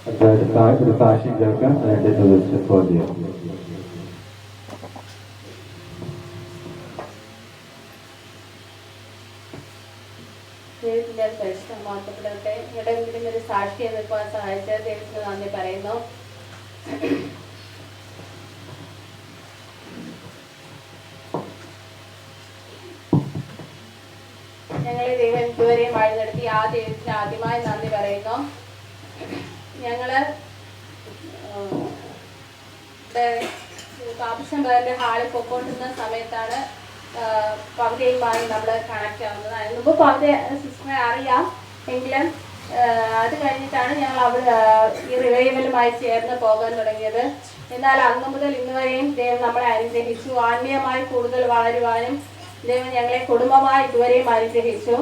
ഒരു സാക്ഷ്യം കേൾക്കാൻ അതിന്റെ ചോദ്യം. മാറ്റപ്പെടട്ടെ. എവിടെയെങ്കിലും ഒരു സാക്ഷിയെ നിൽക്കുവാൻ സഹായിച്ച ദൈവത്തിന് നന്ദി പറയുന്നു. ഞങ്ങളെ ദൈവം ഇതുവരെയും വഴി നടത്തി ആ ദൈവത്തിന് ആദ്യമായി നന്ദി പറയുന്നു. ഞങ്ങള് പാപ്പച്ചമ്പതിന്റെ ഹാളിൽ പൊക്കോണ്ടിരുന്ന സമയത്താണ് പകുതിയുമായി നമ്മൾ കണക്ട് ആവുന്നത്. അതിന് മുമ്പ് പകുതി സിസ്റ്ററെ അറിയാം, എങ്കിലും അത് കഴിഞ്ഞിട്ടാണ് ഞങ്ങൾ അവിടെ ഈ റിവൈവലുമായി ചേർന്ന് പോകാൻ തുടങ്ങിയത്. എന്നാൽ അന്ന് മുതൽ ഇന്ന് വരെയും ദൈവം നമ്മളെ അനുഗ്രഹിച്ചു. ആത്മീയമായി കൂടുതൽ വളരുവാനും ദൈവം ഞങ്ങളെ കുടുംബമായി ഇതുവരെയും അനുഗ്രഹിച്ചു.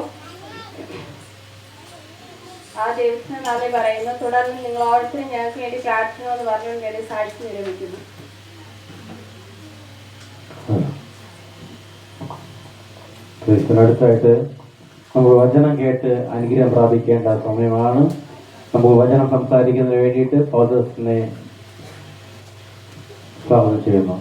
ആ ദൈവത്തിന് നന്ദി പറയുന്നു. തുടർന്ന് നിങ്ങൾ ഓരോരുത്തരും ഞങ്ങൾക്ക് വേണ്ടി പ്രാർത്ഥിക്കണമെന്ന് പറഞ്ഞുകൊണ്ട് വേണ്ടി സാക്ഷി നിരൂപിക്കുന്നു. അടുത്തായിട്ട് നമുക്ക് വചനം കേട്ട് അനുഗ്രഹം പ്രാപിക്കേണ്ട സമയമാണ്. നമുക്ക് വചനം സംസാരിക്കുന്നതിന് വേണ്ടിയിട്ട് ഫാദേഴ്സിനെ സ്വാഗതം ചെയ്യുന്നു.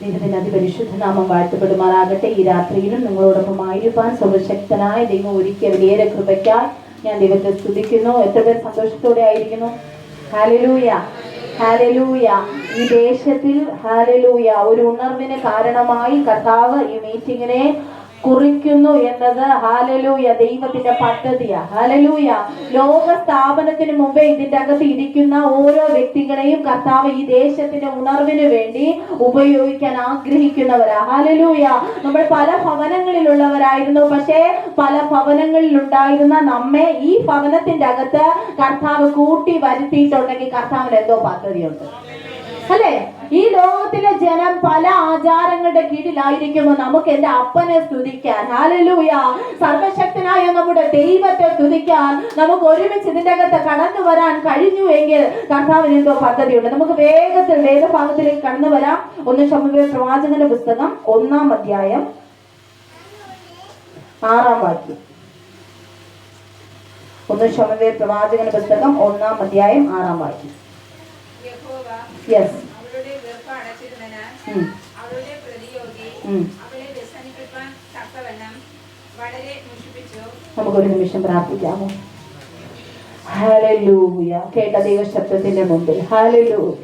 ദൈവത്തിന്റെ അതിപരിശുദ്ധ നാമം വാഴ്ത്തപ്പെടുമാറാകട്ടെ. ഈ രാത്രിയിലും നിങ്ങളോടൊപ്പം ആയിരിക്കാൻ സർവശക്തനായ ദൈവം ഒരുക്കിയ വലിയ കൃപയ്ക്കായി ഞാൻ ദൈവത്തെ സ്തുതിക്കുന്നു. എത്ര പേർ സന്തോഷത്തോടെ ആയിരിക്കുന്നു? Hallelujah, hallelujah. ഈ ദേശത്തിൽ ഹല്ലേലൂയ ഒരു ഉണർവിന് കാരണമായി കർത്താവ് ഈ മീറ്റിങ്ങിനെ കുറിക്കുന്നു എന്നത് ഹല്ലേലൂയ ദൈവത്തിന്റെ പദ്ധതിയാ. ഹല്ലേലൂയ. ലോക സ്ഥാപനത്തിന് മുമ്പേ ഇതിന്റെ അകത്ത് ഇരിക്കുന്ന ഓരോ വ്യക്തികളെയും കർത്താവ് ഈ ദേശത്തിന്റെ ഉണർവിന് വേണ്ടി ഉപയോഗിക്കാൻ ആഗ്രഹിക്കുന്നവരാ. ഹല്ലേലൂയ. നമ്മൾ പല ഭവനങ്ങളിലുള്ളവരായിരുന്നു, പക്ഷേ പല ഭവനങ്ങളിൽ ഉണ്ടായിരുന്ന നമ്മെ ഈ ഭവനത്തിന്റെ അകത്ത് കർത്താവ് കൂട്ടി വരുത്തിയിട്ടുണ്ടെങ്കിൽ കർത്താവിന് എന്തോ പദ്ധതിയുണ്ട്, അല്ലേ? ഈ ലോകത്തിലെ ജനം പല ആചാരങ്ങളുടെ കീഴിലായിരിക്കുമ്പോൾ നമുക്ക് എന്റെ അപ്പനെ സ്തുതിക്കാൻ, ഹല്ലേലൂയ, സർവശക്തനായ നമ്മുടെ ദൈവത്തെ സ്തുതിക്കാൻ നമുക്ക് ഒരുമിച്ച് ഇതിന്റെ അകത്ത് കടന്നു വരാൻ കഴിഞ്ഞു എങ്കിൽ കർത്താവിന് എന്തോ പദ്ധതിയുണ്ട്. നമുക്ക് വേഗത്തിൽ വേദഭാഗത്തിലേക്ക് കടന്നു വരാം. 1 ശമൂവേൽ പ്രവാചകന്റെ പുസ്തകം 1-ാം അധ്യായം 6-ാം വാക്യം. 1 ശമൂവേൽ പ്രവാചകന്റെ പുസ്തകം 1-ാം അധ്യായം 6-ാം വാക്യം. യെസ്. നമുക്കൊരു നിമിഷം പ്രാർത്ഥിക്കാമോ? ഹല്ലേലൂയ. കേട്ട ദൈവശബ്ദത്തിന്റെ മുമ്പിൽ ഹല്ലേലൂയ.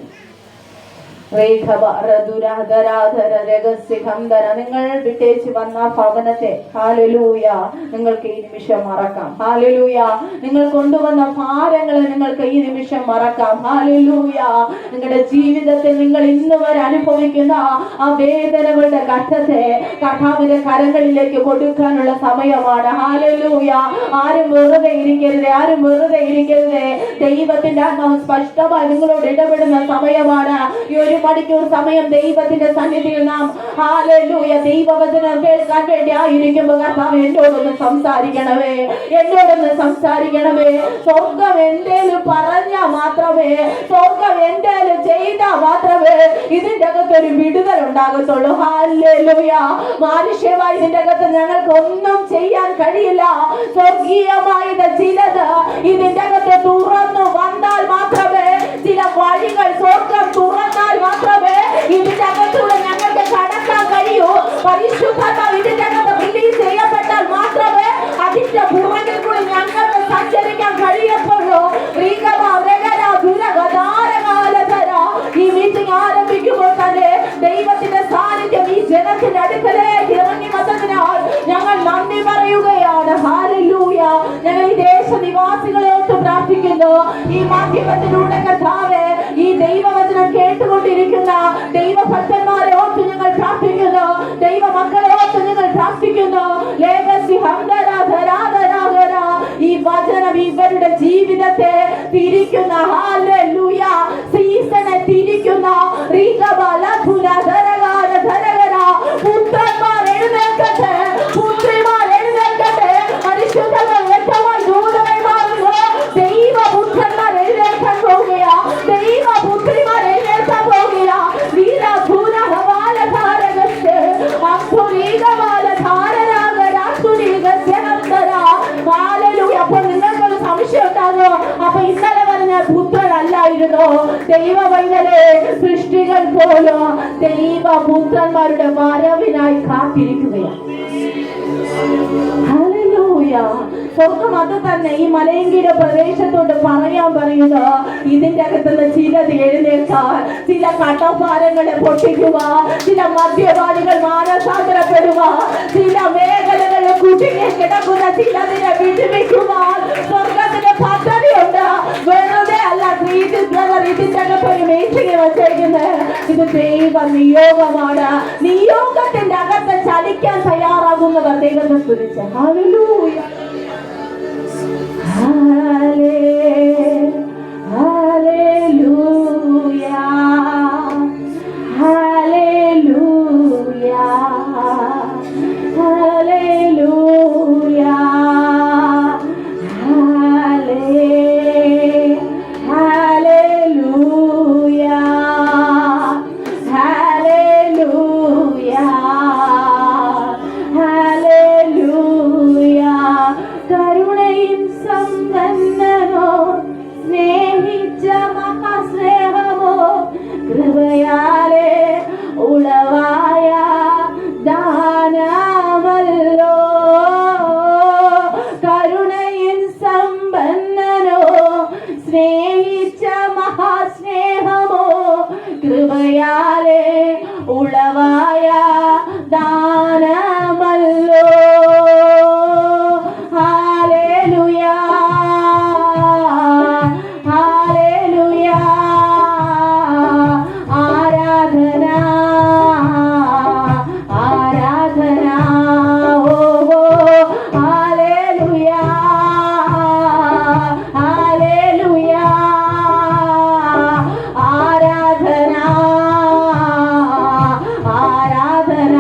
നിങ്ങൾ വിട്ടേച്ച് വന്ന ഭവനത്തെ ഹല്ലേലൂയ നിങ്ങൾക്ക് ഈ നിമിഷം മറക്കാം. ഹല്ലേലൂയ. നിങ്ങൾ കൊണ്ടുവന്ന ഭാരങ്ങളെ നിങ്ങൾക്ക് ഈ നിമിഷം മറക്കാം. ഹല്ലേലൂയ. നിങ്ങളുടെ ജീവിതത്തിൽ നിങ്ങൾ ഇന്ന് വരെ അനുഭവിക്കുന്ന ആ വേദനകളുടെ ഘട്ടത്തെ കർത്താവിന്റെ കരങ്ങളിലേക്ക് കൊടുക്കാനുള്ള സമയമാണ്. ഹല്ലേലൂയ. ആരും വെറുതെ ഇരിക്കരുത്, ആരും വെറുതെ ഇരിക്കരുത്. ദൈവത്തിന്റെ ആത്മാവ് സ്പഷ്ടമായി നിങ്ങളോട് ഇടപെടുന്ന സമയമാണ്. ഈ 1 മണിക്കൂർ സമയം ദൈവത്തിന്റെ സന്നിധിയിൽ നാം ഹല്ലേലൂയ ദൈവവചനം കേൾക്കാൻ വേണ്ടി ആയിരിക്കുമ്പോൾ കർത്താവ് എന്നോടൊന്ന് സംസാരിക്കണമേ, എന്നോടൊന്ന് സംസാരിക്കണമേ. സ്വർഗം എന്തേലും പറഞ്ഞാൽ മാത്രമേ, സ്വർഗം എന്തേലും ചെയ്താൽ മാത്രമേ ഇതിന്റെ അകത്തൊരു വിടുതൽ ഉണ്ടാകത്തുള്ളൂ. ഹല്ലേലൂയ. മാനുഷ്യമായി ഇതിന്റെ അകത്ത് ഞങ്ങൾക്ക് ഒന്നും ചെയ്യാൻ കഴിയില്ല. സ്വർഗീയമായത് ചിലത് ഇതിന്റെ അകത്ത് തുറന്നു വന്നാൽ മാത്രമേ, ചില വഴികൾ സ്വർഗം തുറന്നാൽ മാത്രമേ ഇതിന്റെ അകത്തൂടെ ഞങ്ങൾക്ക് കടക്കാൻ കഴിയൂ. പരിശുദ്ധാത്മാവ് ഇതിന്റെ അകത്ത് റിലീസ് ചെയ്യപ്പെട്ടാൽ മാത്രമേ അതിന്റെ പുറകിൽ കൂടി ഞങ്ങൾക്ക് സഞ്ചരിക്കാൻ കഴിയത്തുള്ളൂ. ഈ മീറ്റിംഗ് ആരംഭിക്കുമ്പോൾ തന്നെ ദൈവത്തിന്റെ സാന്നിധ്യം ഈ ജനത്തിന്റെ അടുക്കലേക്ക് ഇറങ്ങി വന്നതിനാൽ ഞങ്ങൾ നന്ദി പറയുകയാണ്. ഹല്ലേലൂയ. ഞങ്ങൾ ഈ ദേശനിവാസികളോട്ട് പ്രാർത്ഥിക്കുന്നു. ഈ മാധ്യമത്തിലൂടെ കർത്താവേ ഈ ദൈവവചനം കേട്ടുകൊണ്ടിരിക്കുന്ന ദൈവഭക്തന്മാരെ ഓർത്ത് ഞങ്ങൾ പ്രാർത്ഥിക്കുന്നു. ദൈവ മക്കളെ ഓർത്ത് ഞങ്ങൾ പ്രാർത്ഥിക്കുന്നു. ഈ വചനം ഇവരുടെ ജീവിതത്തെ തിരിക്കുന്ന, ഹല്ലേലൂയ, സീസണെ തിരിക്കുന്ന പുത്രന്മാർ എഴുന്നേൽക്കട്ടെ, പുത്രിമാർ എഴുന്നേൽക്കട്ടെ, പരിശുദ്ധങ്ങൾ വ്യക്തമായി ദൂതന്മാർ പറയുന്നു, ദൈവവൈതലെ സൃഷ്ടികൾ പോലും ദൈവപുത്രന്മാരുടെ വരവിനായി കാത്തിരിക്കുകയാണ്. ഹല്ലേലൂയ. സ്വർഗം അത് തന്നെ ഈ മലയങ്കീഴ പ്രദേശത്തോട് പറയാൻ പറയുന്നു, ഇതിന്റെ അകത്തുനിന്ന് ചിലത് എഴുന്നേൽക്കാൻ, ചില കടഭാരങ്ങളെ പൊട്ടിക്കുക, ചില മദ്യപാനികൾ മാനസാന്തരപ്പെടുക, ചില മേഖലകളിൽ കുടുങ്ങി കിടക്കുന്ന ചിലതിനെ വിടുവിക്കുവാൻ സ്വർഗത്തിന്റെ പദ്ധതിയുണ്ട്. വെറുതെ അല്ല ഇതിന്റെ അകത്തൊരു മീറ്റിംഗ് വച്ചേക്കുന്നത്. ഇത് ദൈവ നിയോഗമാണ്. നിയോഗത്തിന്റെ അകത്ത് ചലിക്കാൻ തയ്യാറാകുന്നവർ ദൈവത്തെ സ്തുതിച്ച് ഹല്ലേലൂയ. ഹല്ലേലൂയ. ഹല്ലേലൂയ. ഹല്ലേലൂയ. കരുണയും സമ്പന്നനോ സ്നേഹിച്ച മഹാസ്നേഹമോ കൃപയാലെ ഉളവായ ദാനമല്ലോ. കരുണയും സമ്പന്നനോ സ്നേഹിച്ച മഹാസ്നേഹമോ കൃപയാലെ ഉളവായ ദാനമല്ലോ. ഹല്ലേലൂയ. ഹല്ലേലൂയ. ആരാധന ആരാധന. ഓ ഹല്ലേലൂയ. ഹല്ലേലൂയ. ആരാധന ആരാധന.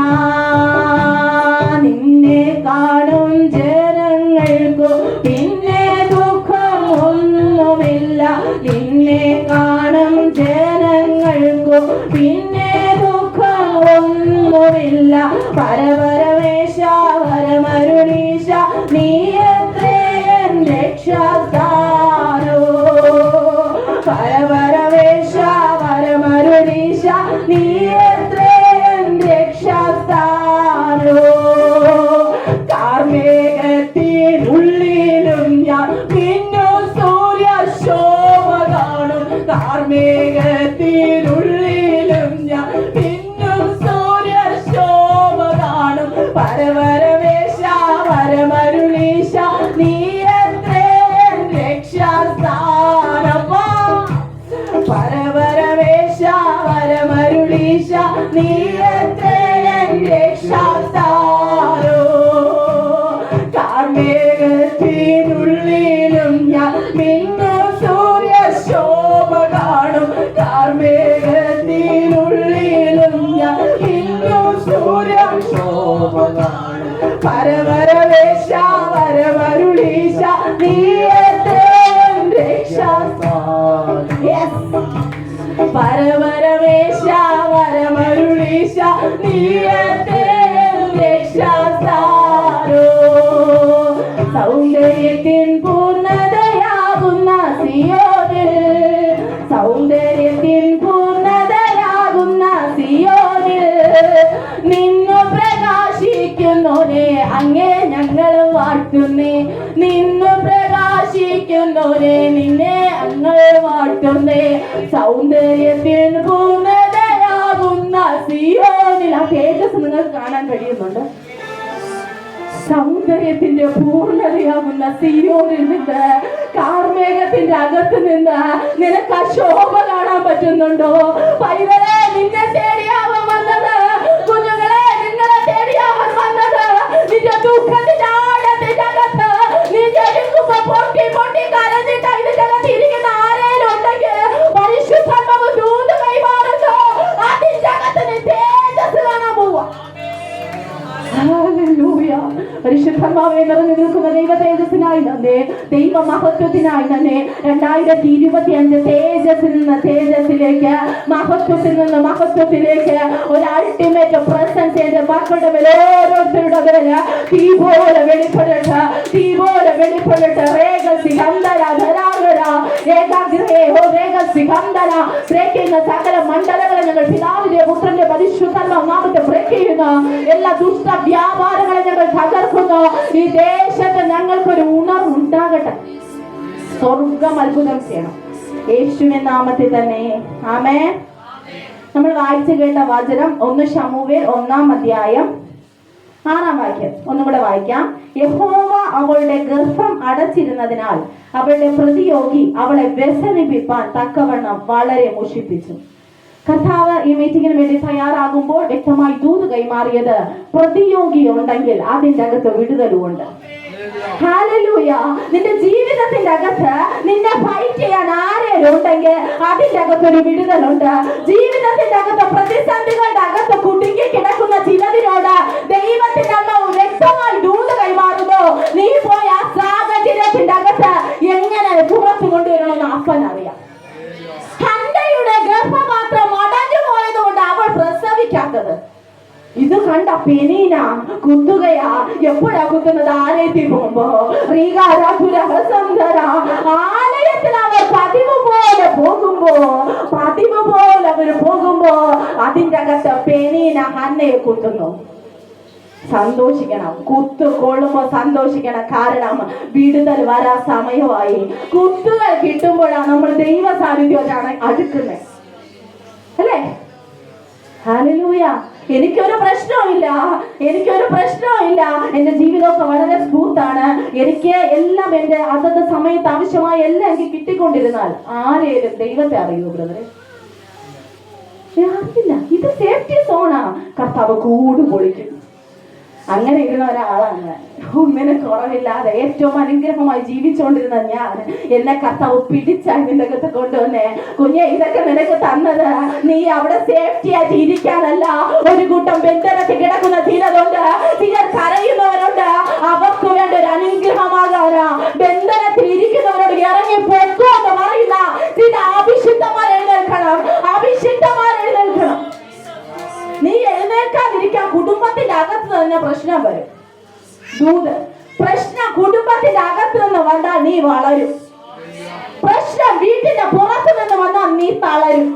നിന്നെ കാണും ജനങ്ങൾക്കു പിന്നെ ദുഃഖം ഒന്നുമില്ല. നിന്നെ കാണും ജനങ്ങൾക്കു പിന്നെ ദുഃഖം ഒന്നുമില്ല. പരപരമേശ പരമരുണീശ നീ എത്രയൻ രക്ഷാസ്ഥാനോ. പരപരമേശ പരമരുണീശ നീ എത്രയൻ രക്ഷാസ്ഥാനോ. കാർമേഘത്തിനുള്ളിലും ഞാൻ പിന്നു സൂര്യശോഭ കാണും. കാർമേഘത്തിനുള്ളിലും ഞാൻ പിന്നു സൂര്യശോഭ കാണും. പരപരമേശ പരമരുണീശ നീ എത്രയൻ രക്ഷാസ്ഥാനം. പരപരമേശ പരമരുണീശ നീ എത്രയൻ രക്ഷാസ്ഥാനോ. കാർമേഘത്തിനുള്ളിലും ഞാൻ മിന്നു സൂര്യശോഭ കാണും. കാർമേഘത്തിനുള്ളിലും ഞാൻ മിന്നു സൂര്യശോഭ കാണും. പരപരമേശ പരമരുണീശ നീ എത്രയൻ രക്ഷാസ്ഥാനം. പരപരമേശ പരമരുണീശ നീ എത്രയൻ രക്ഷാസ്ഥാനോ. സൗന്ദര്യത്തിൻ പൂർണ്ണതയാകുന്ന സിയോനിൽ, സൗന്ദര്യത്തിൻ പൂർണ്ണതയാകുന്ന സിയോനിൽ നിന്നു പ്രകാശിക്കുന്നോനെ അങ്ങേ ഞങ്ങൾ വാഴ്ത്തുന്നേ. നിന്നു പ്രകാശിക്കുന്നോനെ നിന്നെ ഞങ്ങൾ വാഴ്ത്തുന്നേ. സൗന്ദര്യത്തിൻ പൂർണ്ണതയാകുന്ന സിയോനിൽ. ആ തേജസ് നിങ്ങൾക്ക് കാണാൻ കഴിയുന്നുണ്ട്. സൗന്ദര്യത്തിന്റെ പൂർണ്ണതയാകുന്ന സിയോനിൽ നിന്ന്, കാർമേഘത്തിന്റെ അകത്ത് നിന്ന് നിനക്ക് ആ ശോഭ കാണാൻ പറ്റുന്നുണ്ടോ? പൈതലേ, നിന്നെ തേടിയാവൻ വന്നത്. കുഞ്ഞുങ്ങളെ, നിങ്ങളെ തേടിയാവൻ വന്നത്. നിന്റെ ദുഃഖത്തിന്റെ ആഴത്തിന്റെ അകത്ത് നീ ജനിക്കുമ്പോ പൊട്ടി പൊട്ടി കരഞ്ഞിട്ട് ഇതിന്റെ അകത്ത് ഇരിക്കുന്ന ആരേലും ഉണ്ടെങ്കിൽ പരിശുദ്ധാത്മാവ് ദൂത് കൈമാറുന്നു. അതിന്റെ അകത്ത് നീ തേജസ് കാണാൻ പോവാ. ഹല്ലേലൂയ. പരിശുദ്ധമാവേ നിറഞ്ഞു നിൽക്കുന്ന ദൈവ തേജസ്സിനായി നന്ദി, ദൈവ മഹത്വത്തിനായി നന്ദി. 2025 തേജസ്സിൽ നിന്ന് തേജസ്സിലേക്ക്, മഹത്വത്തിൽ നിന്ന് മഹത്വത്തിലേക്ക് ഒരു അൾട്ടിമേറ്റ് പ്രസൻസ് എന്റെ മക്കളുടെ മേൽ, ഓരോരുത്തരുടെ മേല് തീ പോലെ വെളിപ്പെടട്ടെ, തീ പോലെ വെളിപ്പെടട്ടെ. രേഖസിൽ അന്തര ധരാകര ഏകാഗ്ര ബ്രേക്ക് ചെയ്യുന്ന സകല മണ്ഡലങ്ങളെ ഞങ്ങൾ പിതാവിന്റെ പുത്രന്റെ പരിശുദ്ധാത്മാവ് നാമത്തെ ബ്രേക്ക് ചെയ്യുന്നു. എല്ലാ ദുഷ്ട വ്യാപാരങ്ങളെ ഞങ്ങൾ തകർക്കുന്നു. ഈ ദേശത്ത് ഞങ്ങൾക്കൊരു ഉണർവുണ്ടാകട്ടെ. സ്വർഗം അത്ഭുതം ചെയ്യണം യേശുവിൻ നാമത്തിൽ തന്നെ. ആമേൻ. നമ്മൾ വായിച്ചു കേട്ട വചനം 1 ശമൂവേൽ 1-ാം അധ്യായം 6-ാം വാക്യം ഒന്നും കൂടെ വായിക്കാം. യഹോവ അവളുടെ ഗർഭം അടച്ചിരുന്നതിനാൽ അവളുടെ പ്രതിയോഗി അവളെ വ്യസനിപ്പിപ്പാൻ തക്കവണ്ണം വളരെ മുഷിപ്പിച്ചു. കർത്താവ് ഈ മീറ്റിംഗിന് വേണ്ടി തയ്യാറാകുമ്പോൾ വ്യക്തമായി ദൂത് കൈമാറിയത് പ്രതിയോഗി ഉണ്ടെങ്കിൽ അതിൻ്റെ അകത്ത് വിടുതലുമുണ്ട്. ഹല്ലേലൂയ. നിന്റെ ജീവിതത്തിന്റെ അകത്ത് നിന്നെ ഫൈറ്റ് ചെയ്യാൻ ആരെങ്കിലും ഉണ്ടെങ്കിൽ അതിന്റെ അകത്തൊരു വിടുതലുണ്ട്. ജീവിതത്തിന്റെ അകത്ത് പ്രതിസന്ധികളുടെ അകത്ത് കുടുങ്ങി കിടക്കുന്ന ചിലതിനോട് ദൈവത്തിന്റെ അമ്മ വ്യക്തമായി ദൂത് കൈമാറുന്നു. നീ പോയി ആ സാഹചര്യത്തിന്റെ അകത്ത് എങ്ങനെ പുറത്തു കൊണ്ടുവരണമെന്ന് അപ്പനറിയാം. ഹന്നയുടെ ഗർഭപാത്രം അടഞ്ഞു പോയത് കൊണ്ട് അവൾ പ്രസവിക്കാത്തത്. ഇത് കണ്ട പെനീന കുത്തുകയാ. എപ്പോഴാ കുത്തുന്നത്? ആലയത്തിൽ പോകുമ്പോ. ആലയത്തിൽ അവർ പതിവ് പോലെ പോകുമ്പോ അതിന്റെ അകത്ത് പെനീന ഹന്നയെ കുത്തുന്നു. സന്തോഷിക്കണം. കുത്തു കൊള്ളുമ്പോ സന്തോഷിക്കണം. കാരണം വിടുതൽ വരാ സമയമായി. കുത്തുകൾ കിട്ടുമ്പോഴാണ് നമ്മൾ ദൈവ സാന്നിധ്യമാണ് അടുക്കുന്നത്, അല്ലേ? ഹല്ലേലൂയ. എനിക്കൊരു പ്രശ്നവുമില്ല. എന്റെ ജീവിതമൊക്കെ വളരെ സ്മൂത്താണ്. എനിക്ക് എല്ലാം എന്റെ അതത് സമയത്ത് ആവശ്യമായ എല്ലാം എനിക്ക് കിട്ടിക്കൊണ്ടിരുന്നാൽ ആരേലും ദൈവത്തെ അറിയൂ ബ്രദറെ? അറിയില്ല. ഇത് സേഫ്റ്റി സോണാ. കർത്താവ് കൂട് പൊളിക്കും. അങ്ങനെ ഇരുന്ന ഒരാളാണ്. ഒന്നിനും കുറവില്ലാതെ ഏറ്റവും അനുഗ്രഹമായി ജീവിച്ചുകൊണ്ടിരുന്ന ഞാൻ. എന്നെ കർത്താവ് പിടിച്ചതിന്റെ അകത്ത് കൊണ്ടുവന്നേ. കുഞ്ഞെ, ഇതൊക്കെ നിനക്ക് തന്നത് നീ അവിടെ സേഫ്റ്റി ആയിട്ട് ഇരിക്കാനല്ല. ഒരു കൂട്ടം ബന്ധനത്തിൽ കിടക്കുന്ന ചിലരുണ്ട്, ചിലർ കരയുന്നവരുണ്ട്. അവർക്ക് വേണ്ട ഒരു അനുഗ്രഹമാകാനാ. ബന്ധനത്തിൽ ഇരിക്കുന്നവരോട് ഇറങ്ങി പൊക്കോ എന്ന് പറയുന്ന ചില അഭിഷിക്തന്മാർ എഴുന്നേൽക്കണം. നീ എഴുന്നേൽക്കാതിരിക്കാൻ കുടുംബത്തിന്റെ അകത്ത് തന്നെ പ്രശ്നം വരും. പ്രശ്നം കുടുംബത്തിന്റെ അകത്ത് നിന്ന് വന്നാൽ നീ വളരും. പ്രശ്നം വീട്ടിന്റെ പുറത്ത് നിന്ന് വന്നാൽ നീ തളരും.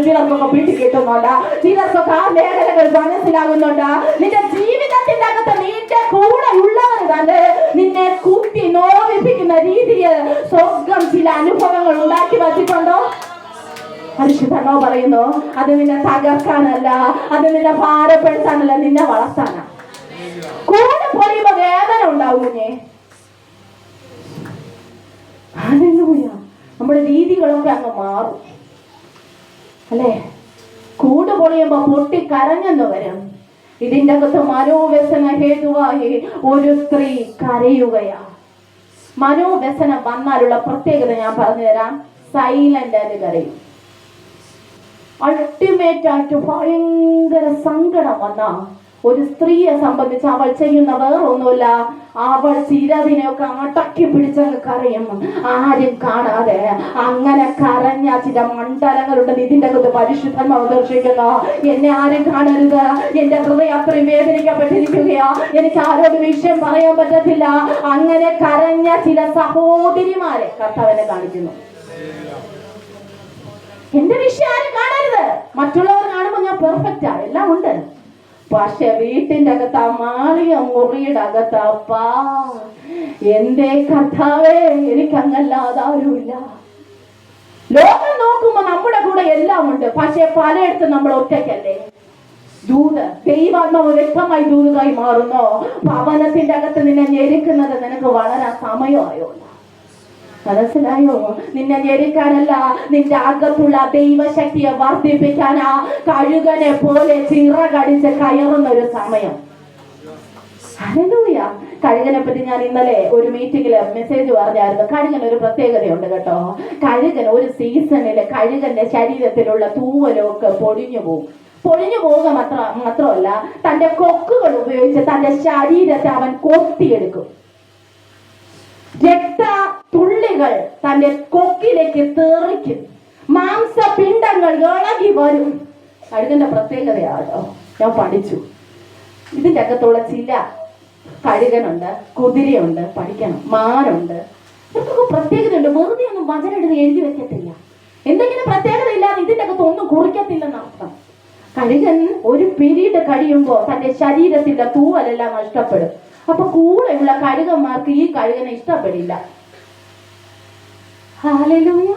ചിലർക്കൊക്കെ വീട്ടിൽ കിട്ടുന്നുണ്ട്, ചിലർക്കൊക്കെ ആ മേഖലകൾ മനസ്സിലാകുന്നുണ്ട്. നിന്റെ ജീവിതത്തിന്റെ അകത്ത് നിന്റെ കൂടെ ഉള്ളവർ തന്നെ നിന്നെ കുത്തി നോവിപ്പിക്കുന്ന രീതിയിൽ സ്വർഗം ചില അനുഭവങ്ങൾ ഉണ്ടാക്കി വച്ചിട്ടുണ്ടോ? പരിശുദ്ധനോ പറയുന്നു, അത് നിന്നെ തകർക്കാനല്ല, അത് നിന്നെ ഭാരപ്പെടുത്താനല്ല, നിന്നെ വളർത്താനാ. കൂടെ പൊഴിയുമ്പോ വേദന ഉണ്ടാവും കുഞ്ഞേ. നമ്മുടെ രീതികളൊക്കെ അങ്ങ് മാറും, അല്ലേ? കൂട് പൊളിയുമ്പോ പൊട്ടി കരഞ്ഞെന്ന് വരും. ഇതിന്റെ അകത്ത് മനോവ്യസന ഹേതുവായി ഒരു സ്ത്രീ കരയുകയാ. മനോവ്യസനം വന്നാലുള്ള പ്രത്യേകത ഞാൻ പറഞ്ഞുതരാം. സൈലന്റ് ആയിട്ട് കരയും. അൾട്ടിമേറ്റ് ആയിട്ട് ഭയങ്കര സങ്കടം വന്ന ഒരു സ്ത്രീയെ സംബന്ധിച്ച് അവൾ ചെയ്യുന്ന വേറൊന്നുമില്ല, അവൾ ചിലതിനെയൊക്കെ അടക്കി പിടിച്ചങ്ങ് കരയും, ആരും കാണാതെ. അങ്ങനെ കരഞ്ഞ ചില മണ്ഡലങ്ങളുണ്ട്. ഇതിന്റെ അകത്ത് പരിശുദ്ധാത്മാവ് ദർശിക്കുന്നു. എന്നെ ആരും കാണരുത്, എന്റെ ഹൃദയം അത്രയും വേദനിക്കപ്പെട്ടിരിക്കുകയാ, എനിക്ക് ആരോട് വിഷയം പറയാൻ പറ്റത്തില്ല. അങ്ങനെ കരഞ്ഞ ചില സഹോദരിമാരെ കർത്താവിനെ കാണിക്കുന്നു. എന്റെ വിഷയം ആരും കാണരുത്. മറ്റുള്ളവർ കാണുമ്പോൾ ഞാൻ പെർഫെക്റ്റാ, എല്ലാം ഉണ്ട്. പക്ഷെ വീട്ടിന്റെ അകത്ത് ആ മാളിയ മുറിയുടെ അകത്ത് അപ്പാ എന്റെ കർത്താവേ, എനിക്കങ്ങല്ലാതെ ആരുമില്ല. ലോകം നോക്കുമ്പോ നമ്മുടെ കൂടെ എല്ലാം ഉണ്ട്, പക്ഷെ പലയിടത്തും നമ്മൾ ഒറ്റയ്ക്കല്ലേ. ദൈവാത്മാവ് വ്യക്തമായി ദൂതായി മാറുന്നോ? ഭവനത്തിന്റെ അകത്ത് നിന്നെ ഞെരുക്കുന്നത് നിനക്ക് വളരാൻ സമയമായോ? മനസ്സിലായോ? നിന്നെ ഞെരുക്കാനല്ല, നിന്റെ അകത്തുള്ള ദൈവശക്തിയെ വർദ്ധിപ്പിക്കാനാ. കഴുകനെ പോലെ ചിറകടിച്ച് കയറുന്ന ഒരു സമയം. ഹല്ലേലൂയ. കഴുകനെ പറ്റി ഞാൻ ഇന്നലെ ഒരു മീറ്റിംഗില് മെസ്സേജ് പറഞ്ഞായിരുന്നു. കഴുകന് ഒരു പ്രത്യേകതയുണ്ട് കേട്ടോ. കഴുകൻ ഒരു സീസണില് കഴുകന്റെ ശരീരത്തിലുള്ള തൂവലൊക്കെ പൊടിഞ്ഞു പോകുക മാത്രമല്ല, തന്റെ കൊക്കുകൾ ഉപയോഗിച്ച് തന്റെ ശരീരത്തെ അവൻ കൊത്തിയെടുക്കും. രക്ത തുള്ളികൾ തന്റെ കൊക്കിലേക്ക് തെറിക്കും. മാംസപിണ്ഡങ്ങൾ ഇളകി വരും. കഴുകന്റെ പ്രത്യേകതയാട്ടോ. ഞാൻ പഠിച്ചു. ഇതിന്റെ അകത്തുള്ള ചില കഴുകനുണ്ട്, കുതിരയുണ്ട്, പഠിക്കണം, മാനുണ്ട്, ഇവർക്കൊക്കെ പ്രത്യേകതയുണ്ട്. വെറുതെ ഒന്നും വചനം എഴുതി വെക്കത്തില്ല. എന്തെങ്കിലും പ്രത്യേകത ഇല്ലാതെ ഇതിൻ്റെ അകത്ത് ഒന്നും കുറിക്കത്തില്ലെന്ന് അർത്ഥം. കഴുകൻ ഒരു പീരീഡ് കഴിയുമ്പോൾ തന്റെ ശരീരത്തിന്റെ തൂവലെല്ലാം നഷ്ടപ്പെടും. അപ്പൊ കൂടെയുള്ള കഴുകന്മാർക്ക് ഈ കഴുകനെ ഇഷ്ടപ്പെടില്ല. ഹല്ലേലൂയ.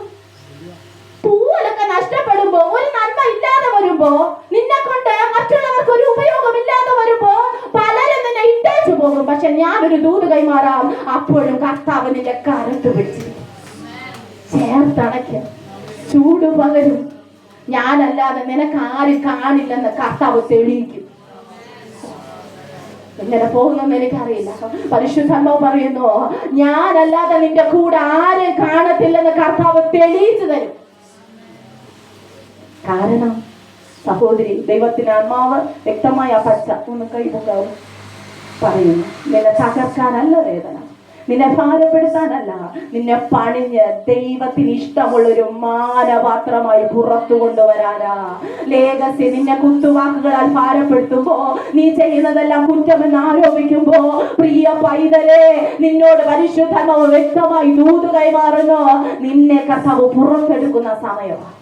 തൂവലൊക്കെ നഷ്ടപ്പെടുമ്പോ, ഒരു നന്മ ഇല്ലാതെ വരുമ്പോ, നിന്നെ കൊണ്ട് മറ്റുള്ളവർക്ക് ഒരു ഉപയോഗമില്ലാതെ വരുമ്പോ പലരും നിന്നെ ഇട്ടേച്ചു പോകും. പക്ഷെ ഞാനൊരു ദൂത് കൈമാറാം. അപ്പോഴും കർത്താവ് നിന്റെ കരത്ത് പിടിച്ചിരിക്കും, ചേർത്തണയ്ക്കും, ചൂട് പകരും. ഞാനല്ലാതെ നിനക്ക് ആരും കാണില്ലെന്ന് കർത്താവ് തെളിയിക്കും. ഇങ്ങനെ പോകുന്നെന്ന് എനിക്കറിയില്ല. പരിശുദ്ധാത്മാവ് പറയുന്നു, ഞാനല്ലാതെ നിന്റെ കൂടെ ആരും കാണത്തില്ലെന്ന് കർത്താവ് തെളിയിച്ചു തരും. കാരണം സഹോദരി, ദൈവത്തിന്റെ ആത്മാവ് വ്യക്തമായ പച്ച ഒന്ന് കൈപൊക്കാവും പറയുന്നു. നിന്നെ തകർക്കാനല്ല വേദന, നിന്നെ ഭാരപ്പെടുത്താനല്ല, നിന്നെ പണിഞ്ഞ് ദൈവത്തിന് ഇഷ്ടമുള്ളൊരു മാനപാത്രമായി പുറത്തു കൊണ്ടുവരാനാ. ലേഖസി നിന്നെ കുത്തുവാക്കുകളാൽ ഭാരപ്പെടുത്തുമ്പോ, നീ ചെയ്യുന്നതെല്ലാം കുറ്റമെന്ന് ആരോപിക്കുമ്പോ, പ്രിയ പൈതലേ, നിന്നോട് പരിശുദ്ധാത്മാവ് വ്യക്തമായി ദൂത് കൈമാറുന്നു. നിന്നെ കർത്താവ് പുറത്തെടുക്കുന്ന സമയമാണ്.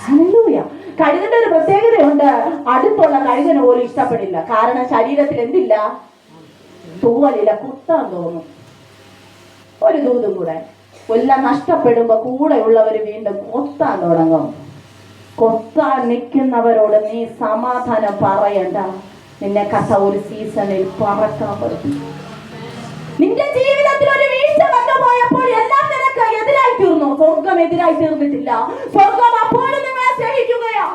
ഹല്ലേലൂയ. കഴുകന്റെ ഒരു പ്രത്യേകതയുണ്ട്. അടുത്തുള്ള കഴുകന് പോലും ഇഷ്ടപ്പെടില്ല. കാരണം ശരീരത്തിൽ എന്തില്ല? തൂവലില്ല. കുത്താൻ തോന്നും. ഒരു ദൂതും കൂടെ, എല്ലാം നഷ്ടപ്പെടുമ്പോ കൂടെയുള്ളവര് വീണ്ടും കൊത്താൻ തുടങ്ങും. കൊത്താൻ നിൽക്കുന്നവരോട് നീ സമാധാനം പറയണ്ട. നിന്നെ കഥ ഒരു സീസണിൽ പറക്കാൻ പറ്റും. നിന്റെ ജീവിതത്തിൽ ഒരു വീഴ്ച വന്നുപോയപ്പോൾ എല്ലാം നിനക്ക് എതിരായി തീർന്നു. സ്വർഗം എതിരായി തീർന്നിട്ടില്ല. സ്വർഗം അപ്പോഴും നിങ്ങളെ സ്നേഹിക്കുകയാ.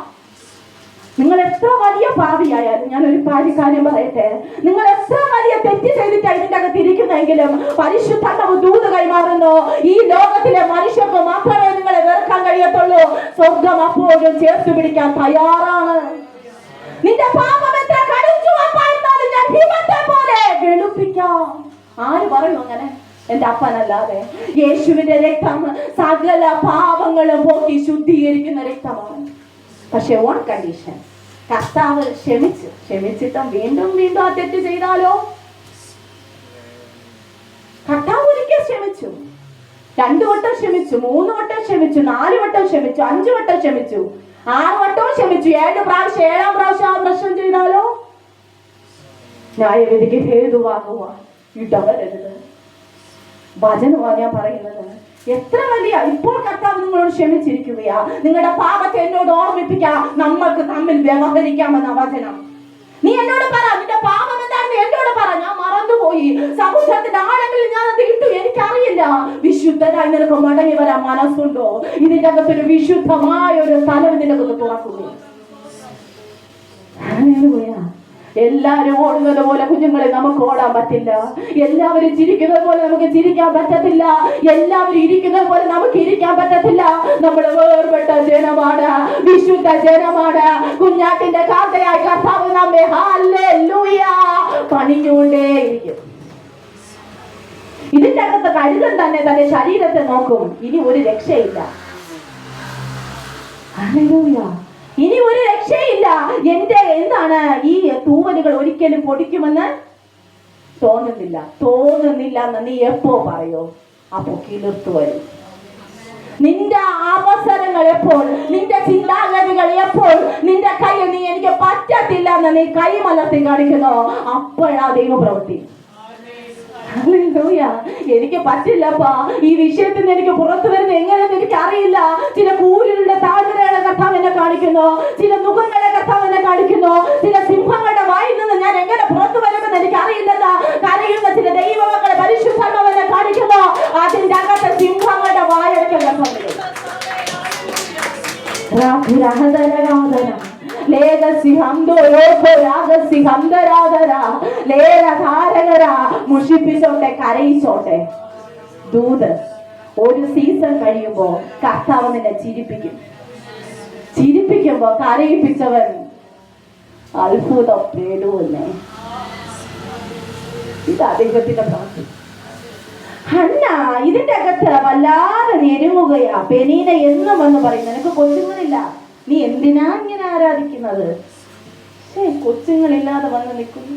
നിങ്ങൾ എത്ര വലിയ പാപിയായാലും, ഞാനൊരു കാര്യം പറയട്ടെ, നിങ്ങൾ എത്ര വലിയ തെറ്റ് ചെയ്തിട്ടാണ് ഇതിന്റെ അകത്ത് ഇരിക്കുന്നെങ്കിലും പരിശുദ്ധാത്മാവ് ദൂത് കൈമാറുന്നു. ഈ ലോകത്തിലെ മനുഷ്യർക്ക് മാത്രമേ നിങ്ങളെ വെറുക്കാൻ കഴിയത്തുള്ളൂ. സ്വർഗം അപ്പോഴും ചേർത്ത് പിടിക്കാൻ തയ്യാറാണ്. നിന്റെ പാപം എത്ര കടുംചുവപ്പായിരുന്നാലും ഞാൻ ഹിമത്തെ പോലെ വെളുപ്പിക്കാം. ആര് പറയും അങ്ങനെ? എന്റെ അപ്പനല്ലാതെ. യേശുവിന്റെ രക്തം സകല പാപങ്ങളും പോക്കി ശുദ്ധീകരിക്കുന്ന രക്തമാണ്. പക്ഷെ ഓൺ കണ്ടീഷൻ, കർത്താവ് ക്ഷമിച്ചിട്ടും വീണ്ടും ആ തെറ്റ് ചെയ്താലോ? കർത്താവ് ഒരിക്കൽ ക്ഷമിച്ചു, 2 വട്ടം ക്ഷമിച്ചു, 3 വട്ടം ക്ഷമിച്ചു, 4 വട്ടം ക്ഷമിച്ചു, 5 വട്ടം ക്ഷമിച്ചു, 6 വട്ടവും ക്ഷമിച്ചു. 7 പ്രാവശ്യം 7-ാം പ്രാവശ്യം ആ പ്രശ്നം ചെയ്താലോ? ന്യായവിധിക്ക് ഹേതുവാകുക ഇടവരരുത്. വചനമാണ് ഞാൻ പറയുന്നത്. എത്ര വലിയ, ഇപ്പോൾ കർത്താവ് നിങ്ങളോട് ക്ഷമിച്ചിരിക്കുകയാ. നിങ്ങളുടെ പാപത്തെ എന്നോട് ഓർമ്മിപ്പിക്കാം, നമ്മൾക്ക് തമ്മിൽ വ്യവഹരിക്കാമെന്ന വചനം. നീ എന്നോട് പറ, നിന്റെ പാപം എന്താണെന്ന് എന്നോട് പറ. ഞാൻ മറന്നുപോയി, സമുദ്രത്തിന്റെ ആഴങ്ങളിൽ ഞാൻ അത് ഇട്ടു, എനിക്കറിയില്ല. വിശുദ്ധനായി നിനക്ക് മടങ്ങി വരാൻ മനസ്സുണ്ടോ? ഇതിന്റെ അകത്തൊരു വിശുദ്ധമായ ഒരു സ്ഥലം ഇതിന്റെ അകത്ത് തുറക്കുക. എല്ലാവരും ഓടുന്നത് പോലെ കുഞ്ഞുങ്ങളെ നമുക്ക് ഓടാൻ പറ്റില്ല. എല്ലാവരും ചിരിക്കുന്നത് പോലെ നമുക്ക് ചിരിക്കാൻ പറ്റത്തില്ല. എല്ലാവരും ഇരിക്കുന്നത് പോലെ നമുക്ക് ഇരിക്കാൻ പറ്റത്തില്ല. നമ്മൾ വേർപെട്ട ജനമാണ്, വിശുദ്ധ ജനമാണ്. കുഞ്ഞാട്ടിന്റെ കാന്തയായി കർത്താവ് നമ്മെ ഹല്ലേലൂയ പണിഞ്ഞുകൊണ്ടേയിരിക്കും. ഇതിന്റെ അകത്ത് കഴുകൻ തന്നെ തന്റെ ശരീരത്തെ നോക്കും. ഇനി ഒരു രക്ഷയില്ല. ഹല്ലേലൂയ. ഇനി ഒരു രക്ഷയില്ല. എന്താണ് ഈ തൂവലുകൾ ഒരിക്കലും പൊടിക്കുമെന്ന് തോന്നുന്നില്ല എന്ന് നീ എപ്പോ പറയോ? അപ്പോ കിളിർത്തു വരും. നിന്റെ അവസരങ്ങൾ എപ്പോൾ, നിന്റെ ചിന്താഗതികൾ എപ്പോൾ, നിന്റെ കൈ നീ എനിക്ക് പറ്റത്തില്ല എന്ന് നീ കൈ മലർത്തി കാണിക്കുന്നോ, അപ്പോഴാ ദൈവപ്രവൃത്തി. എനിക്ക് പറ്റില്ലപ്പാ, ഈ വിഷയത്തിൽ നിന്ന് എനിക്ക് പുറത്തു വരുന്നത് എങ്ങനെയെന്ന് എനിക്ക് അറിയില്ല. ചില കൂരികളുടെ താഴ്വരകളെ കർത്താവ് എന്നെ കാണിക്കുന്നു, ചില മുഖങ്ങളെ കർത്താവ് എന്നെ കാണിക്കുന്നു, ചില സിംഹങ്ങളുടെ വായിൽ നിന്ന് ഞാൻ എങ്ങനെ പുറത്തു വരുമെന്ന് എനിക്ക് അറിയില്ലെന്ന് കരയുന്ന ചില ദൈവമക്കളെ പരിശുദ്ധാത്മാവ് എന്നെ കാണിക്കുന്നു. അതിന്റെ അകത്ത് സിംഹങ്ങളുടെ വായടക്കൽ മുഷിപ്പിച്ചോട്ടെ, കരയിച്ചോട്ടെ. ദൂത് ഒരു സീസൺ കഴിയുമ്പോ കർത്താവ് നിന്നെ ചിരിപ്പിക്കുമ്പോ കരയിപ്പിച്ചവൻ അത്ഭുതം നേടുവെന്നേ. ഇത് അദ്ദേഹത്തിന്റെ പ്രവൃത്തി. ഹന്ന ഇതിന്റെ അകത്ത് വല്ലാതെ ഞെരുങ്ങുകയാ. പെനീന എന്നും എന്ന് പറയും, നിനക്ക് കൊച്ചുങ്ങളില്ല, നീ എന്തിനാ ഇങ്ങനെ ആരാധിക്കുന്നത്? കൊച്ചുങ്ങളില്ലാതെ വന്ന് നിൽക്കുന്നു.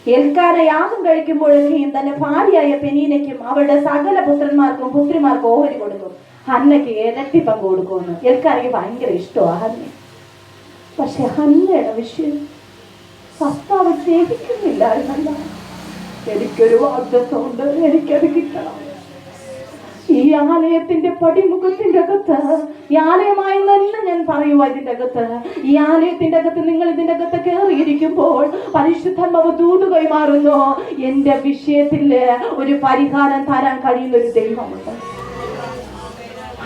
എൽക്കാന യാഗം കഴിക്കുമ്പോഴൊക്കെയും തന്റെ ഭാര്യയായ പെനീനയ്ക്കും അവരുടെ സകല പുത്രന്മാർക്കും പുത്രിമാർക്കും ഓഹരി കൊടുക്കും. ഹന്നയ്ക്ക് ഇരട്ടി പങ്ക് കൊടുക്കുമെന്ന്. എൽക്കാനയ്ക്ക് ഭയങ്കര ഇഷ്ടമാണ് ഹന്ന. പക്ഷെ ഹന്നയുടെ വിഷയം ഭർത്താവ് സ്നേഹിക്കുന്നില്ലായിരുന്നല്ലോ. എനിക്കൊരു വാഗ്ദത്തമുണ്ട്, എനിക്കത് കിട്ടണം. ഈ ആലയത്തിന്റെ പടിമുഖത്തിന്റെ അകത്ത്, ഈ ആലയമായി തന്നെ ഞാൻ പറയുക, ഇതിന്റെ അകത്ത്, ഈ ആലയത്തിന്റെ അകത്ത് നിങ്ങൾ ഇതിന്റെ അകത്ത് കയറിയിരിക്കുമ്പോൾ പരിശുദ്ധാത്മാവ് ദൂത് കൈമാറുന്നു. എന്റെ വിഷയത്തിൽ ഒരു പരിഹാരം തരാൻ കഴിയുന്ന ഒരു ദൈവമുണ്ട്.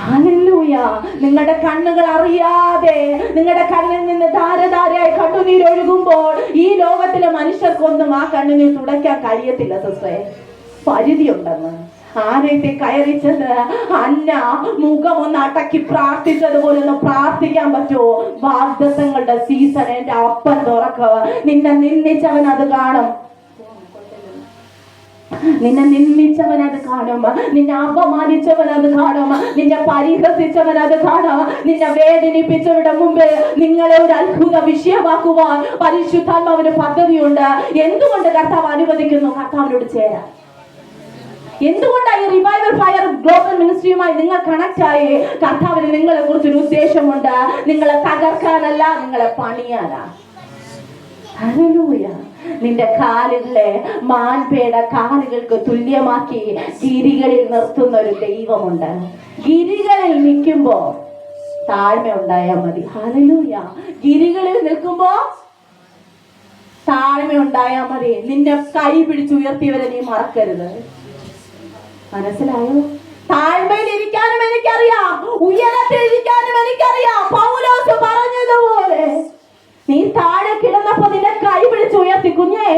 ഹല്ലേലൂയ. നിങ്ങളുടെ കണ്ണുകൾ അറിയാതെ നിങ്ങളുടെ കണ്ണിൽ നിന്ന് ധാരധാരയായി കണ്ണുനീരൊഴുകുമ്പോൾ ഈ ലോകത്തിലെ മനുഷ്യർക്കൊന്നും ആ കണ്ണുനീർ തുടയ്ക്കാൻ കഴിയത്തില്ല സിസ്റ്ററെ. പരിധിയുണ്ടെന്ന്. ആലയത്തെ കയറി ചെന്ന് അന്ന മുഖം ഒന്ന് അടക്കി പ്രാർത്ഥിച്ചതുപോലെ ഒന്ന് പ്രാർത്ഥിക്കാൻ പറ്റുമോ? വാഗ്ദത്തങ്ങളുടെ സീസൺ എന്റെ അപ്പൻ തുറക്കുക. നിന്നെ നിന്ദിച്ചവൻ അത് കാണും, നിന്നെ നിന്ദിച്ചവൻ അത് കാണും, നിന്നെ അപമാനിച്ചവൻ അത് കാണും, നിന്നെ പരിഹസിച്ചവൻ അത് കാണും. നിന്നെ വേദനിപ്പിച്ചവരുടെ മുമ്പ് നിങ്ങളെ ഒരു അത്ഭുത വിഷയമാക്കുവാൻ പരിശുദ്ധാത്മാവിന് പദ്ധതിയുണ്ട്. എന്തുകൊണ്ട് കർത്താവ് അനുവദിക്കുന്നു? കർത്താവിനോട് ചേരാൻ. എന്തുകൊണ്ടാണ് ഈ റിവൈവൽ ഫയർ ഗ്ലോബൽ മിനിസ്ട്രിയുമായി നിങ്ങൾ കണക്ട് ആയി? കർത്താവിന് നിങ്ങളെ കുറിച്ചൊരു ഉദ്ദേശമുണ്ട്. നിങ്ങളെ തകർക്കാനല്ല, നിങ്ങളെ പണിയാനാണ്. ഹല്ലേലൂയ. നിന്റെ കാലുകളെ മാൻപേട കാലുകൾക്ക് തുല്യമാക്കി ഗിരികളിൽ നിർത്തുന്ന ഒരു ദൈവമുണ്ട്. ഗിരികളിൽ നിൽക്കുമ്പോ താഴ്മ ഉണ്ടായാൽ മതി. ഹല്ലേലൂയ. ഗിരികളിൽ നിൽക്കുമ്പോ താഴ്മ ഉണ്ടായാൽ മതി. നിന്നെ കൈ പിടിച്ചുയർത്തിയവരെ നീ മറക്കരുത്. മനസ്സിലായോ? താഴ്മയിൽ ഇരിക്കാനും എനിക്കറിയാം, ഉയരത്തിൽ ഇരിക്കാനും എനിക്കറിയാം. പൗലോസ് പറഞ്ഞതുപോലെ നീ താഴെ കിടന്നപ്പോ നിന്നെ കൈ പിടിച്ച് ഉയർത്തി. കുഞ്ഞേ,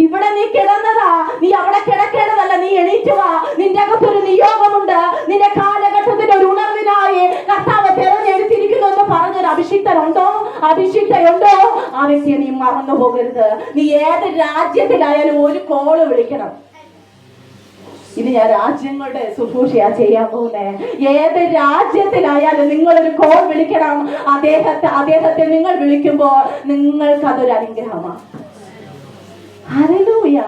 ഇവിടെ നീ കിടന്നതാ, നീ അവിടെ കിടക്കേണ്ടതല്ല, നീ എണീറ്റുക. നിന്റെ അകത്തൊരു നിയോഗമുണ്ട്. നിന്റെ കാലഘട്ടത്തിന്റെ ഒരു ഉണർവിനായി കർത്താവ് തെരഞ്ഞെടുത്തിരിക്കുന്നു എന്ന് പറഞ്ഞൊരു അഭിഷിക്തനുണ്ടോ, അഭിഷിക്തയുണ്ടോ? ആ വ്യക്തിയെ നീ മറന്നു പോകരുത്. നീ ഏത് രാജ്യത്തിലായാലും ഒരു കോള് വിളിക്കണം. ഇനി ഞാൻ രാജ്യങ്ങളുടെ ശുശ്രൂഷയാ ചെയ്യാൻ പോകുന്നേ. ഏത് രാജ്യത്തിലായാലും നിങ്ങളൊരു കോൾ വിളിക്കണം. അദ്ദേഹത്തെ നിങ്ങൾ വിളിക്കുമ്പോൾ നിങ്ങൾക്ക് അതൊരു അനുഗ്രഹമാണ്. Hallelujah,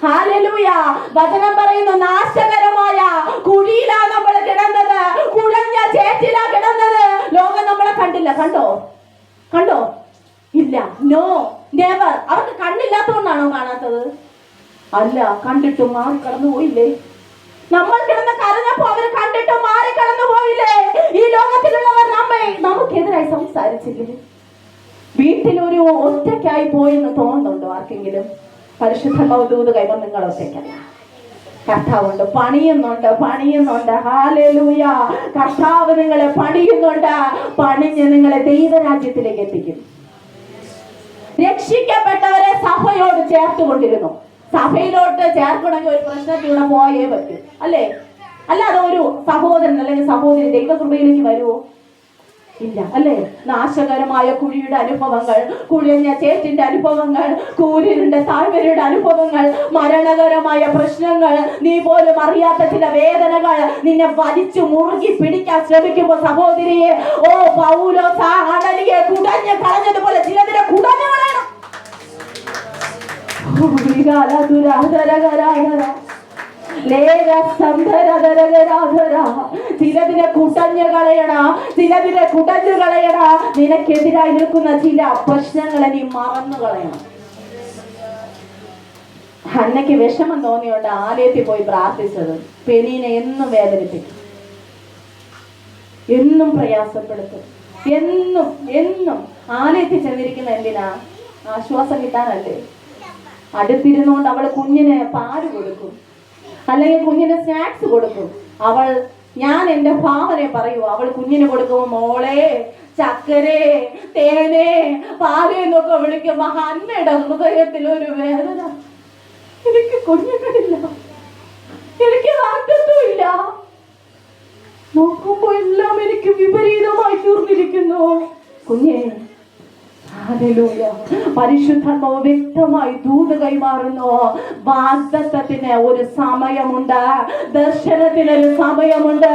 hallelujah. വചനം പറയുന്നു, നാശകരമായ കുഴിയിലാ നമ്മൾ കിടന്നത്, കുഴഞ്ഞ ചേറ്റിലാ കിടന്നത്. ലോകം നമ്മളെ കണ്ടില്ല. കണ്ടോ? ഇല്ല. No, never. അവർക്ക് കണ്ണില്ലാത്തതുകൊണ്ടാണോ കാണാത്തത്? അല്ല, കണ്ടിട്ടും മാറി കടന്നു പോയില്ലേ? നമ്മൾ കിടന്ന് കരഞ്ഞപ്പോ അവര് കണ്ടിട്ട് മാറി കടന്നു പോയില്ലേ? ഈ ലോകത്തിലുള്ളവർ നമുക്കെതിരായി സംസാരിച്ചില്ലേ? വീട്ടിലൊരു ഒറ്റയ്ക്കായി പോയെന്ന് തോന്നുന്നുണ്ടോ ആർക്കെങ്കിലും? പരിശുദ്ധാത്മാവ് ദൂത് കൈകൊണ്ട് നിങ്ങൾ ഒറ്റയ്ക്കല്ല. കർത്താവുണ്ട്, പണിയുന്നുണ്ട്. ഹല്ലേലൂയ. കർത്താവ് നിങ്ങളെ പണിയുന്നുണ്ട്. പണിഞ്ഞ് നിങ്ങളെ ദൈവരാജ്യത്തിലേക്ക് എത്തിക്കും. രക്ഷിക്കപ്പെട്ടവരെ സഭയോട് ചേർത്തുകൊണ്ടിരുന്നു. സഭയിലോട്ട് ചേർക്കണമെങ്കിൽ ഒരു പ്രശ്നത്തിലൂടെ പോയേ പറ്റും, അല്ലേ? അല്ലാതെ ഒരു സഹോദരൻ അല്ലെങ്കിൽ സഹോദരി ദൈവകൃപയിലേക്ക് വരുമോ? ഇല്ല, അല്ലേ? നാശകരമായ കുഴിയുടെ അനുഭവങ്ങൾ, കുഴഞ്ഞ ചേറ്റിന്റെ അനുഭവങ്ങൾ, കൂരിരുണ്ട താഴ്വരയുടെ അനുഭവങ്ങൾ, മരണകരമായ പ്രശ്നങ്ങൾ, നീ പോലും അറിയാത്ത ചില വേദനകൾ നിന്നെ വലിച്ചു മുറുകി പിടിക്കാൻ ശ്രമിക്കുമ്പോൾ സഹോദരിയെ, ഓ പൗലോസ് ആ അണലിയെ കുടഞ്ഞ് കളഞ്ഞതുപോലെ ചിലതിനെ കുടഞ്ഞു കളയണം. ചിലതിനെ കുടഞ്ഞു കളയണ. നിനക്കെതിരായി നിൽക്കുന്ന ചില പ്രശ്നങ്ങളെ നീ മറന്നു കളയണം. ഹന്നയ്ക്ക് വിഷമം തോന്നിയോണ്ട് ആലയത്തിൽ പോയി പ്രാർത്ഥിച്ചത്. പെനീനെ എന്നും വേദനിപ്പിക്കും, എന്നും പ്രയാസപ്പെടുത്തും, എന്നും ആലയത്തിൽ ചെന്നിരിക്കുന്ന എന്തിനാ? ആശ്വാസം കിട്ടാനല്ലേ? അടുത്തിരുന്നുകൊണ്ട് അവൾ കുഞ്ഞിന് പാല് കൊടുക്കും, അല്ലെങ്കിൽ കുഞ്ഞിന് സ്നാക്സ് കൊടുക്കും. ഞാൻ എന്റെ ഭാവനെ പറയൂ, അവൾ കുഞ്ഞിന് കൊടുക്കുമ്പോ മോളെ, ചക്കരേ, തേനേ, പാല് എന്നൊക്കെ വിളിക്കുമ്പോ ഹന്നയുടെ ഹൃദയത്തിൽ ഒരു വേദന. എനിക്ക് കുഞ്ഞുങ്ങളില്ല, എനിക്ക് വാഗ്ദത്തമില്ല. നോക്കുമ്പോ എല്ലാം എനിക്ക് വിപരീതമായി തീർന്നിരിക്കുന്നു. കുഞ്ഞേ, ഹല്ലേലൂയ. പരിശുദ്ധാത്മാവ് വ്യക്തമായി ദൂത് കൈമാറുന്നു. വാഗ്ദത്തത്തിന് ഒരു സമയമുണ്ട്, ദർശനത്തിനൊരു സമയമുണ്ട്.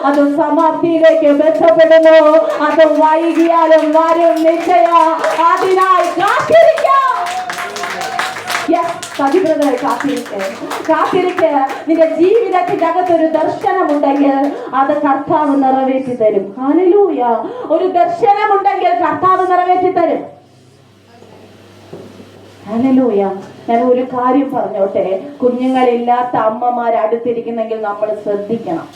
അത് സമാപ്തിയിലേക്ക് ബന്ധപ്പെടുന്നു. അത് വൈകിയാലും വരും നിശ്ചയം. അതിനായി കാത്തിരിക്കാം. സജിബ്രദർ കാത്തിരിക്ക്. നിന്റെ ജീവിതത്തിന്റെ അകത്തൊരു ദർശനമുണ്ടെങ്കിൽ അത് കർത്താവ് നിറവേറ്റി തരും. ഹല്ലേലൂയ. ഒരു ദർശനമുണ്ടെങ്കിൽ കർത്താവ് നിറവേറ്റി തരും. ഹല്ലേലൂയ. ഞാൻ ഒരു കാര്യം പറഞ്ഞോട്ടെ, കുഞ്ഞുങ്ങളില്ലാത്ത അമ്മമാർ അടുത്തിരിക്കുന്നെങ്കിൽ നമ്മൾ ശ്രദ്ധിക്കണം.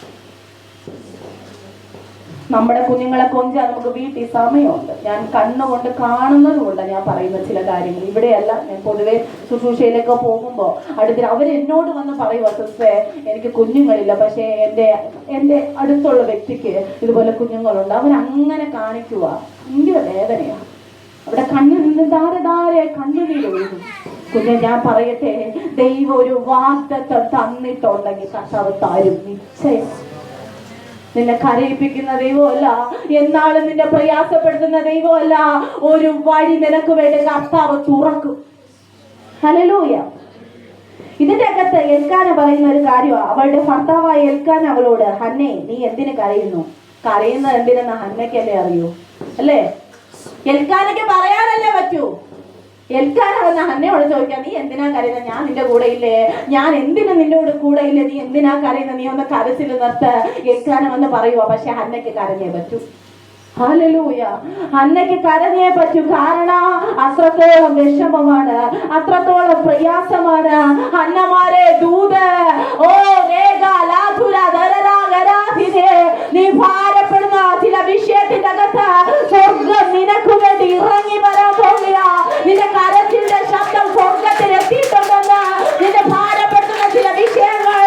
നമ്മുടെ കുഞ്ഞുങ്ങളെ കൊഞ്ചാൻ നമുക്ക് വീട്ടിൽ സമയമുണ്ട്. ഞാൻ കണ്ണുകൊണ്ട് കാണുന്നത് കൊണ്ട് ഞാൻ പറയുന്ന ചില കാര്യങ്ങൾ ഇവിടെയല്ല. ഞാൻ പൊതുവെ ശുശ്രൂഷയിലൊക്കെ പോകുമ്പോൾ അവരെന്നോട് വന്ന് പറയുക, സിസ്റ്ററെ എനിക്ക് കുഞ്ഞുങ്ങളില്ല, പക്ഷേ എൻ്റെ അടുത്തുള്ള വ്യക്തിക്ക് ഇതുപോലെ കുഞ്ഞുങ്ങളുണ്ട്. അവരങ്ങനെ കാണിക്കുക. ഭയങ്കര വേദനയാണ്. അവിടെ കണ്ണിൽ നിന്ന് ധാരെ കണ്ണുനീരൊഴുകും. കുഞ്ഞെ, ഞാൻ പറയട്ടെ, ദൈവം ഒരു വാഗ്ദത്തം തന്നിട്ടുണ്ടെങ്കിൽ കർത്താവ് തരും നിശ്ചയം. നിന്നെ കരയിപ്പിക്കുന്ന ദൈവമല്ല, എന്നാളും നിന്നെ പ്രയാസപ്പെടുത്തുന്ന ദൈവമല്ല. ഒരു വഴി നിനക്ക് വേണ്ടി കർത്താവ് തുറക്കും. ഹല്ലേലൂയ. ഇതിന്റെ അകത്ത് എൽക്കാന പറയുന്ന ഒരു കാര്യമാണ്. അവളുടെ ഭർത്താവായ എൽക്കാന അവളോട്, ഹന്നേ, നീ എന്തിനു കരയുന്നു? കരയുന്നത് എന്തിനെന്ന് ഹന്നയ്ക്കല്ലേ അറിയൂ, അല്ലേ? എൽക്കാനയ്ക്ക് പറയാനല്ലേ പറ്റൂ. എൽക്കാന വന്ന ഹന്നയോട് ചോദിക്കാം, നീ എന്തിനാ കരയുന്നത്? ഞാൻ നിന്റെ കൂടെ ഇല്ലേ? ഞാൻ എന്തിനും നിന്റെ കൂടെ ഇല്ലേ? നീ എന്തിനാ കരയുന്നത്? നീ ഒന്ന് കരച്ചിൽ നിർത്ത്. എൽക്കാന വന്ന് പറയുക. പക്ഷെ ഹന്നയ്ക്ക് കരഞ്ഞേ പറ്റൂ. ഹല്ലേലൂയ. ഹന്നയ്ക്ക് കരഞ്ഞേ പറ്റൂ. കാരണം അത്രത്തോളം വിഷമമാണ്, അത്രത്തോളം പ്രയാസമാണ്. ഹന്നമാരെ ദൂത്, ഓ നീ ഭാരപ്പെടുന്ന ചില വിഷയത്തിന്റെ അകത്ത് സ്വർഗം നിനക്ക് വേണ്ടി ഇറങ്ങി വരാൻ പോകുക. നിന്റെ കരച്ചിന്റെ ശബ്ദം സ്വർഗത്തിൽ എത്തിയിട്ടുണ്ടെന്ന്. നിന്റെ ഭാരപ്പെടുന്ന ചില വിഷയങ്ങൾ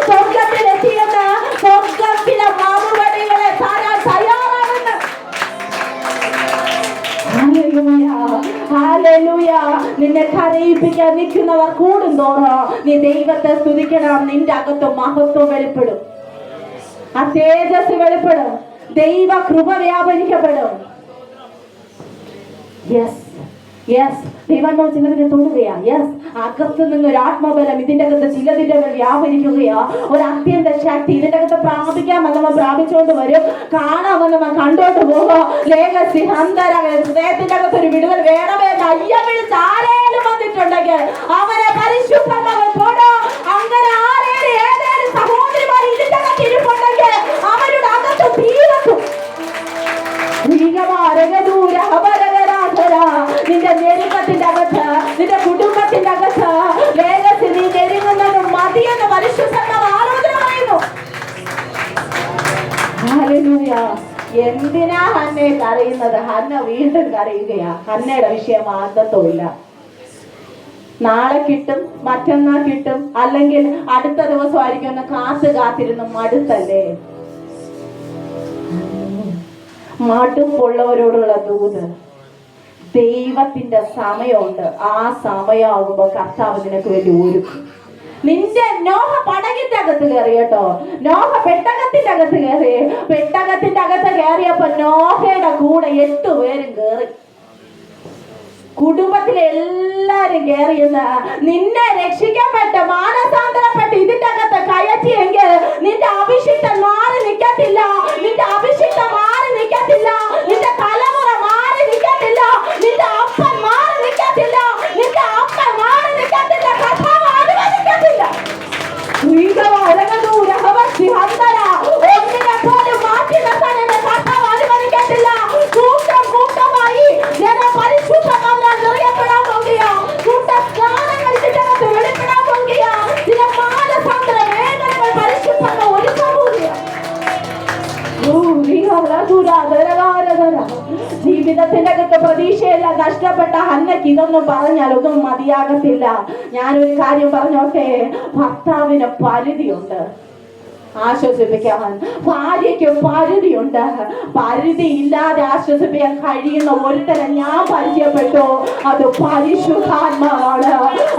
സ്വർഗത്തിൽ എത്തിയെന്ന് സ്വർഗം ചില മറുപടികളെ തരാൻ തയ്യാറാണെന്ന്. ഹല്ലേലൂയ. നിന്നെ കരയിപ്പിക്കാൻ നിൽക്കുന്നവർ കൂടുന്തോറും നീ ദൈവത്തെ സ്തുതിക്കണം. നിന്റെ അകത്ത് മഹത്വം വെളിപ്പെടും, ആ തേജസ് വെളിപ്പെടും, ദൈവ കൃപ വ്യാപരിക്കപ്പെടും. ദൈവാത്മാവ് ചിലതിനെ തൊടുകയാ. അകത്ത് നിന്നൊരു ആത്മബലം ഇതിന്റെ അകത്ത് ചിലതിന്റെ വ്യാപരിക്കുകയാ. ഒരു അത്യന്ത ശക്തി ഇതിന്റെ അകത്ത് പ്രാപിക്കാമെന്നവൻ പ്രാപിച്ചുകൊണ്ട് വരും, കാണാമെന്നവൻ കണ്ടോട്ട് പോകും. ഹൃദയത്തിന്റെ അകത്ത് ഒരു വിടുതൽ വേണമേ അയ്യം വിളിച്ച് ആരേലും വന്നിട്ടുണ്ടെങ്കിൽ അവരെ പരിശുദ്ധമാവൻ തൊടും. അങ്ങനെ ഏതേലും സഹോദരിമാർ ഇതിന്റെ അകത്ത് ഇരിപ്പുണ്ടെങ്കിൽ അവരുടെ അകത്ത് തീരത്തും. നിന്റെ ഞെരുക്കത്തിന്റെ അകത്ത്, നിന്റെ കുടുംബത്തിന്റെ അകത്ത് വേഗത്തിൽ നീ ഞെരുങ്ങുന്നത് മതിയെന്ന് പരിശുദ്ധാത്മാവ് ആലോചന പറയുന്നു. ഹല്ലേലൂയ. എന്തിനാ ഹന്നെ കരയുന്നത്? ഹന്ന വീണ്ടും കരയുകയാ. ഹന്നയുടെ വിഷയം ആദ്യത്തുമില്ല. നാളെ കിട്ടും, മറ്റന്നാൾ കിട്ടും, അല്ലെങ്കിൽ അടുത്ത ദിവസമായിരിക്കും എന്ന് കാത്തിരുന്ന് മടുത്തല്ലേ? മടുപ്പുള്ളവരോടുള്ള ദൂത്, ദൈവത്തിന്റെ സമയമുണ്ട്. ആ സമയമാകുമ്പോ കർത്താവ് നിനക്ക് വേണ്ടി ഒരുക്കും. നിന്റെ നോഹ പടകിന്റെ അകത്ത് കയറി കേട്ടോ. നോഹ പെട്ടകത്തിന്റെ അകത്ത് കയറി. പെട്ടകത്തിന്റെ അകത്ത് കയറിയപ്പോ നോഹയുടെ കൂടെ 8 പേരും കയറി. കുടുംബത്തിലെ എല്ലാരും കയറിയെന്ന്. നിന്നെ രക്ഷിക്കപ്പെട്ട് മാനസാന്തരപ്പെട്ട് ഇതിന്റെ അകത്ത് കയറ്റിയെങ്കിൽ നിന്റെ അഭിഷിക്തൻ മാറി നിൽക്കത്തില്ല. നിന്റെ അഭിഷിക്തൻ മാറി നിൽക്കത്തില്ല. നിന്റെ തലമുറ മാറി നിൽക്കത്തില്ല. നിന്റെ അപ്പൻ മാറി നിൽക്കത്തില്ല. നിന്റെ അപ്പൻ മാറി നിൽക്കത്തില്ല. കർത്താവ് അനുവദിക്കത്തില്ല. ഒന്നിനെ പോലും മാറ്റി നിർത്താൻ എന്റെ കർത്താവ് അനുവദിക്കത്തില്ല. കൂട്ടമായി ജനം പരിശുദ്ധമാകാൻ നിറയപ്പെടാൻ പോകുക. കൂട്ടസ്നാനങ്ങൾ ഇതിനകത്ത് വെളിപ്പെടാൻ പോകുക. ചില മാനസാന്തര വേദനകൾ പരിശുദ്ധങ്ങൾ ഒരുക്കാൻ പോകുക. ജീവിതത്തിന്റെ അകത്ത് പ്രതീക്ഷയെല്ലാം നഷ്ടപ്പെട്ട ഹന്നയ്ക്ക് ഇതൊന്നും പറഞ്ഞാൽ ഒന്നും മതിയാകത്തില്ല. ഞാനൊരു കാര്യം പറഞ്ഞോട്ടെ, ഭർത്താവിന് പരിധിയുണ്ട് ആശ്വസിപ്പിക്കാൻ. ഭാര്യയ്ക്ക് പരിധിയുണ്ട്. പരിധി ഇല്ലാതെ ആശ്വസിപ്പിക്കാൻ കഴിയുന്ന ഒരുത്തരം ഞാൻ പരിചയപ്പെട്ടു. അത് പരിശുദ്ധാത്മാവാണ്.